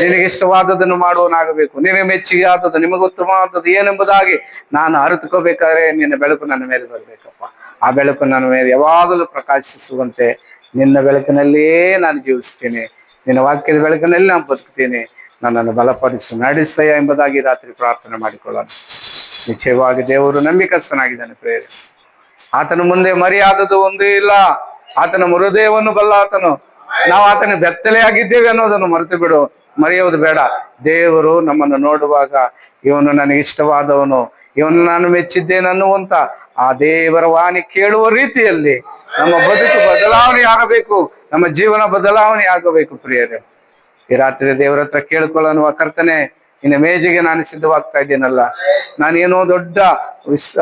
[SPEAKER 1] ನಿನಗೆ ಇಷ್ಟವಾದದನ್ನು ಮಾಡುವನಾಗಬೇಕು, ನಿನಗೆ ಮೆಚ್ಚಿಗೆ ಆದದ್ದು, ನಿಮಗೆ ಉತ್ತಮವಾದದ್ದು ಏನೆಂಬುದಾಗಿ ನಾನು ಅರಿತುಕೋಬೇಕಾದ್ರೆ ನಿನ್ನ ಬೆಳಕು ನನ್ನ ಮೇಲೆ ಬರ್ಬೇಕಪ್ಪ. ಆ ಬೆಳಕು ನನ್ನ ಮೇಲೆ ಯಾವಾಗಲೂ ಪ್ರಕಾಶಿಸುವಂತೆ ನಿನ್ನ ಬೆಳಕಿನಲ್ಲಿಯೇ ನಾನು ಜೀವಿಸ್ತೀನಿ. ನಿನ್ನ ವಾಕ್ಯದ ಬೆಳಕಿನಲ್ಲಿ ನಾನು ಬದುಕ್ತೀನಿ. ನನ್ನನ್ನು ಬಲಪಡಿಸು, ನಡೆಸಯ್ಯ ಎಂಬುದಾಗಿ ರಾತ್ರಿ ಪ್ರಾರ್ಥನೆ ಮಾಡಿಕೊಳ್ಳೋಣ. ನಿಶ್ಚಯವಾಗಿ ದೇವರು ನಂಬಿಕಸ್ಥನಾಗಿದ್ದಾನೆ ಪ್ರೇರೆ. ಆತನ ಮುಂದೆ ಮರೆಯಾದದ್ದು ಒಂದೇ ಇಲ್ಲ. ಆತನ ಹೃದಯವನ್ನು ಬಲ್ಲ ಆತನು. ನಾವು ಆತನ ಬೆತ್ತಲೆಯಾಗಿದ್ದೇವೆ ಅನ್ನೋದನ್ನು ಮರೆತು ಬಿಡು, ಮರೆಯುವುದು ಬೇಡ. ದೇವರು ನಮ್ಮನ್ನು ನೋಡುವಾಗ ಇವನು ನನಗೆ ಇಷ್ಟವಾದವನು, ಇವನು ನಾನು ಮೆಚ್ಚಿದ್ದೇನೆ ಅನ್ನುವಂತ ಆ ದೇವರ ವಾಣಿ ಕೇಳುವ ರೀತಿಯಲ್ಲಿ ನಮ್ಮ ಬದುಕು ಬದಲಾವಣೆ ಆಗಬೇಕು, ನಮ್ಮ ಜೀವನ ಬದಲಾವಣೆ ಆಗಬೇಕು ಪ್ರಿಯರೇ. ಈ ರಾತ್ರಿ ದೇವರ ಹತ್ರ ಕೇಳ್ಕೊಳ್ಳೋಣ, ಕರ್ತನೆ ನಿನ್ನ ಮೇಜಿಗೆ ನಾನು ಸಿದ್ಧವಾಗ್ತಾ ಇದ್ದೇನಲ್ಲ. ನಾನೇನೋ ದೊಡ್ಡ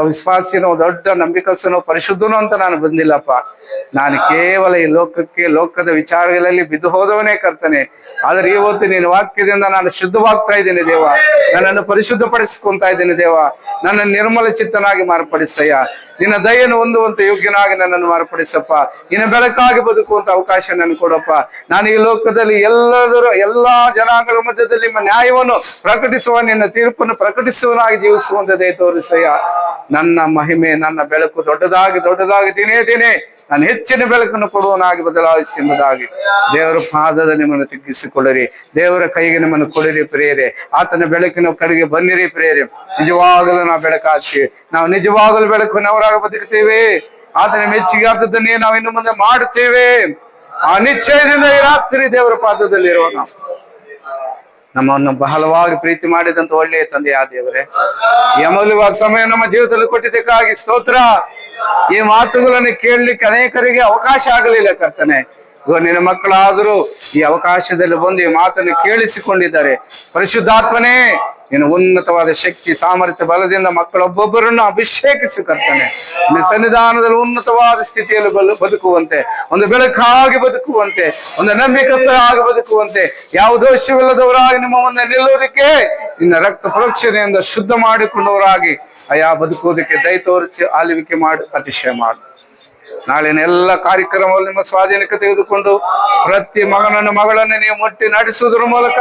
[SPEAKER 1] ವಿಶ್ವಾಸಿನೋ, ದೊಡ್ಡ ನಂಬಿಕಸ್ಥನೋ, ಪರಿಶುದ್ಧನೋ ಅಂತ ನಾನು ಬಂದಿಲ್ಲಪ್ಪ. ನಾನು ಕೇವಲ ಈ ಲೋಕದ ವಿಚಾರಗಳಲ್ಲಿ ಬಿದ್ದು ಹೋದವನೇ ಕರ್ತನೆ. ಆದ್ರೆ ಇವತ್ತು ನಿನ್ನ ವಾಕ್ಯದಿಂದ ನಾನು ಶುದ್ಧವಾಗ್ತಾ ಇದ್ದೇನೆ ದೇವ. ನನ್ನನ್ನು ಪರಿಶುದ್ಧಪಡಿಸ್ಕೊಂತಾ ಇದ್ದೇನೆ ದೇವ. ನನ್ನ ನಿರ್ಮಲ ಚಿತ್ತನಾಗಿ ಮಾರ್ಪಡಿಸಯ್ಯ. ನಿನ್ನ ದಯೆಯನ್ನು ಹೊಂದುವಂತ ಯೋಗ್ಯನಾಗಿ ನನ್ನನ್ನು ಮಾರ್ಪಡಿಸಪ್ಪ. ನಿನ್ನ ಬೆಳಕಾಗಿ ಬದುಕುವಂತ ಅವಕಾಶ ನನಗೆ ಕೊಡಪ್ಪ. ನಾನು ಈ ಲೋಕದಲ್ಲಿ ಎಲ್ಲಾ ಜನಾಂಗಗಳ ಮಧ್ಯದಲ್ಲಿ ನಿಮ್ಮ ನ್ಯಾಯವನ್ನು ಪ್ರಕಟಿಸುವ, ನಿನ್ನ ತೀರ್ಪನ್ನು ಪ್ರಕಟಿಸುವನಾಗಿ ಜೀವಿಸುವಂತ ದಯ ತೋರಿಸಯ್ಯ. ನನ್ನ ಮಹಿಮೆ, ನನ್ನ ಬೆಳಕು ದೊಡ್ಡದಾಗಿ ದಿನೇ ನಾನು ಹೆಚ್ಚಿನ ಬೆಳಕನ್ನು ಕೊಡುವನಾಗಿ ಬದಲಾಯಿಸಿ ಎಂಬುದಾಗಿ ದೇವರ ಪಾದದ ನಿಮ್ಮನ್ನು ತಗ್ಗಿಸಿಕೊಳ್ಳಿರಿ. ದೇವರ ಕೈಗೆ ನಿಮ್ಮನ್ನು ಕೊಡಿರಿ ಪ್ರಿಯರೇ. ಆತನ ಬೆಳಕಿನ ಕಡೆಗೆ ಬನ್ನಿರಿ ಪ್ರಿಯರೇ. ನಿಜವಾಗಲೂ ನಾವು ಬೆಳಕಾಗ್ತೀವಿ. ನಾವು ನಿಜವಾಗಲೂ ಬೆಳಕಿನವರಾಗಿ ಬದುಕ್ತೇವೆ. ಆತನ ಮೆಚ್ಚಿಗೆ ಆದದ್ದನ್ನೇ ನಾವು ಇನ್ನು ಮುಂದೆ ಮಾಡುತ್ತೇವೆ. ಆ ನಿಶ್ಚಯದಿಂದ ಈ ರಾತ್ರಿ ದೇವರ ಪಾದದಲ್ಲಿರುವ ನಾವು ನಮ್ಮನ್ನು ಬಹಳವಾಗಿ ಪ್ರೀತಿ ಮಾಡಿದಂತ ಒಳ್ಳೆಯ ತಂದೆಯ ದೇವರೇ, ಈ ಅಮೂಲ್ಯವಾದ ಸಮಯ ನಮ್ಮ ಜೀವಿತದಲ್ಲಿ ಕೊಟ್ಟಿದ್ದಕ್ಕಾಗಿ ಸ್ತೋತ್ರ. ಈ ಮಾತುಗಳನ್ನು ಕೇಳಲಿಕ್ಕೆ ಅನೇಕರಿಗೆ ಅವಕಾಶ ಆಗಲಿಲ್ಲ ಕರ್ತನೆ. ಇವಾಗ ನಿನ್ನ ಮಕ್ಕಳಾದರೂ ಈ ಅವಕಾಶದಲ್ಲಿ ಬಂದು ಈ ಮಾತನ್ನು ಕೇಳಿಸಿಕೊಂಡಿದ್ದಾರೆ. ಪರಿಶುದ್ಧಾತ್ಮನೇ, ನಿನ್ನ ಉನ್ನತವಾದ ಶಕ್ತಿ, ಸಾಮರ್ಥ್ಯ, ಬಲದಿಂದ ಮಕ್ಕಳೊಬ್ಬೊಬ್ಬರನ್ನು ಅಭಿಷೇಕಿಸಿ ಕರ್ತನೆ. ನಿನ್ನ ಸನ್ನಿಧಾನದಲ್ಲಿ ಉನ್ನತವಾದ ಸ್ಥಿತಿಯಲ್ಲಿ ಬದುಕುವಂತೆ, ಒಂದು ಬೆಳಕಾಗಿ ಬದುಕುವಂತೆ, ಒಂದು ನಂಬಿಕಸ್ಥರಾಗಿ ಬದುಕುವಂತೆ, ಯಾವ ದೋಷವಿಲ್ಲದವರಾಗಿ ನಿಮ್ಮ ಮುಂದೆ ನಿಲ್ಲುವುದಕ್ಕೆ ನಿನ್ನ ರಕ್ತ ಪ್ರೋಕ್ಷಣೆಯಿಂದ ಶುದ್ಧ ಮಾಡಿಕೊಂಡವರಾಗಿ ಅಯಾ ಬದುಕುವುದಕ್ಕೆ ದಯ ತೋರಿಸಿ ಆಳ್ವಿಕೆ ಮಾಡು, ಅತಿಶಯ ಮಾಡು. ನಾಳಿನ ಎಲ್ಲ ಕಾರ್ಯಕ್ರಮವನ್ನು ನಿಮ್ಮ ಸ್ವಾಧೀನಕ್ಕೆ ತೆಗೆದುಕೊಂಡು ಪ್ರತಿ ಮಗಳನ್ನು ನೀವು ಮುಟ್ಟಿ ನಡೆಸುವುದರ ಮೂಲಕ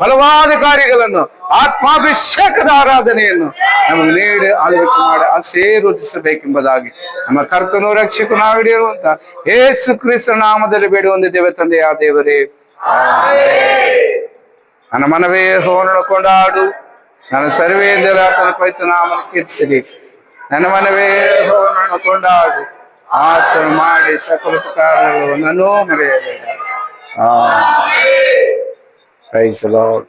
[SPEAKER 1] ಬಲವಾದ ಕಾರ್ಯಗಳನ್ನು, ಆತ್ಮಾಭಿಷೇಕದ ಆರಾಧನೆಯನ್ನು ನಮಗೆ ನೀಡಿ ಆಳ್ವಿಕೆ ಮಾಡಿ ಆಶೀರ್ವದಿಸಬೇಕೆಂಬುದಾಗಿ ನಮ್ಮ ಕರ್ತನು ರಕ್ಷಕನು ಆಗಿರುವಂತ ಯೇಸು ಕ್ರಿಸ್ತ ನಾಮದಲ್ಲಿ ಬೇಡಿ ಹೊಂದಿದ್ದೇವೆ ತಂದೆಯ ದೇವರೇ. ನನ್ನ ಮನವೇ ಯೆಹೋವನನ್ನು ಕೊಂಡಾಡು, ನನ್ನ ಸರ್ವೇಂದ್ರಿಯ ಆತನ ಪವಿತ್ರ ನಾಮವನ್ನು ಕೀರ್ತಿಸಿರಿ. ನನ್ನ ಮನವೇ ಯೆಹೋವನನ್ನು ಕೊಂಡಾಡು, ಆತನು ಮಾಡಿ ಸಕಲ ಉಪಕಾರಗಳನ್ನು ಮರೆಯಬೇಡ. Praise the lord.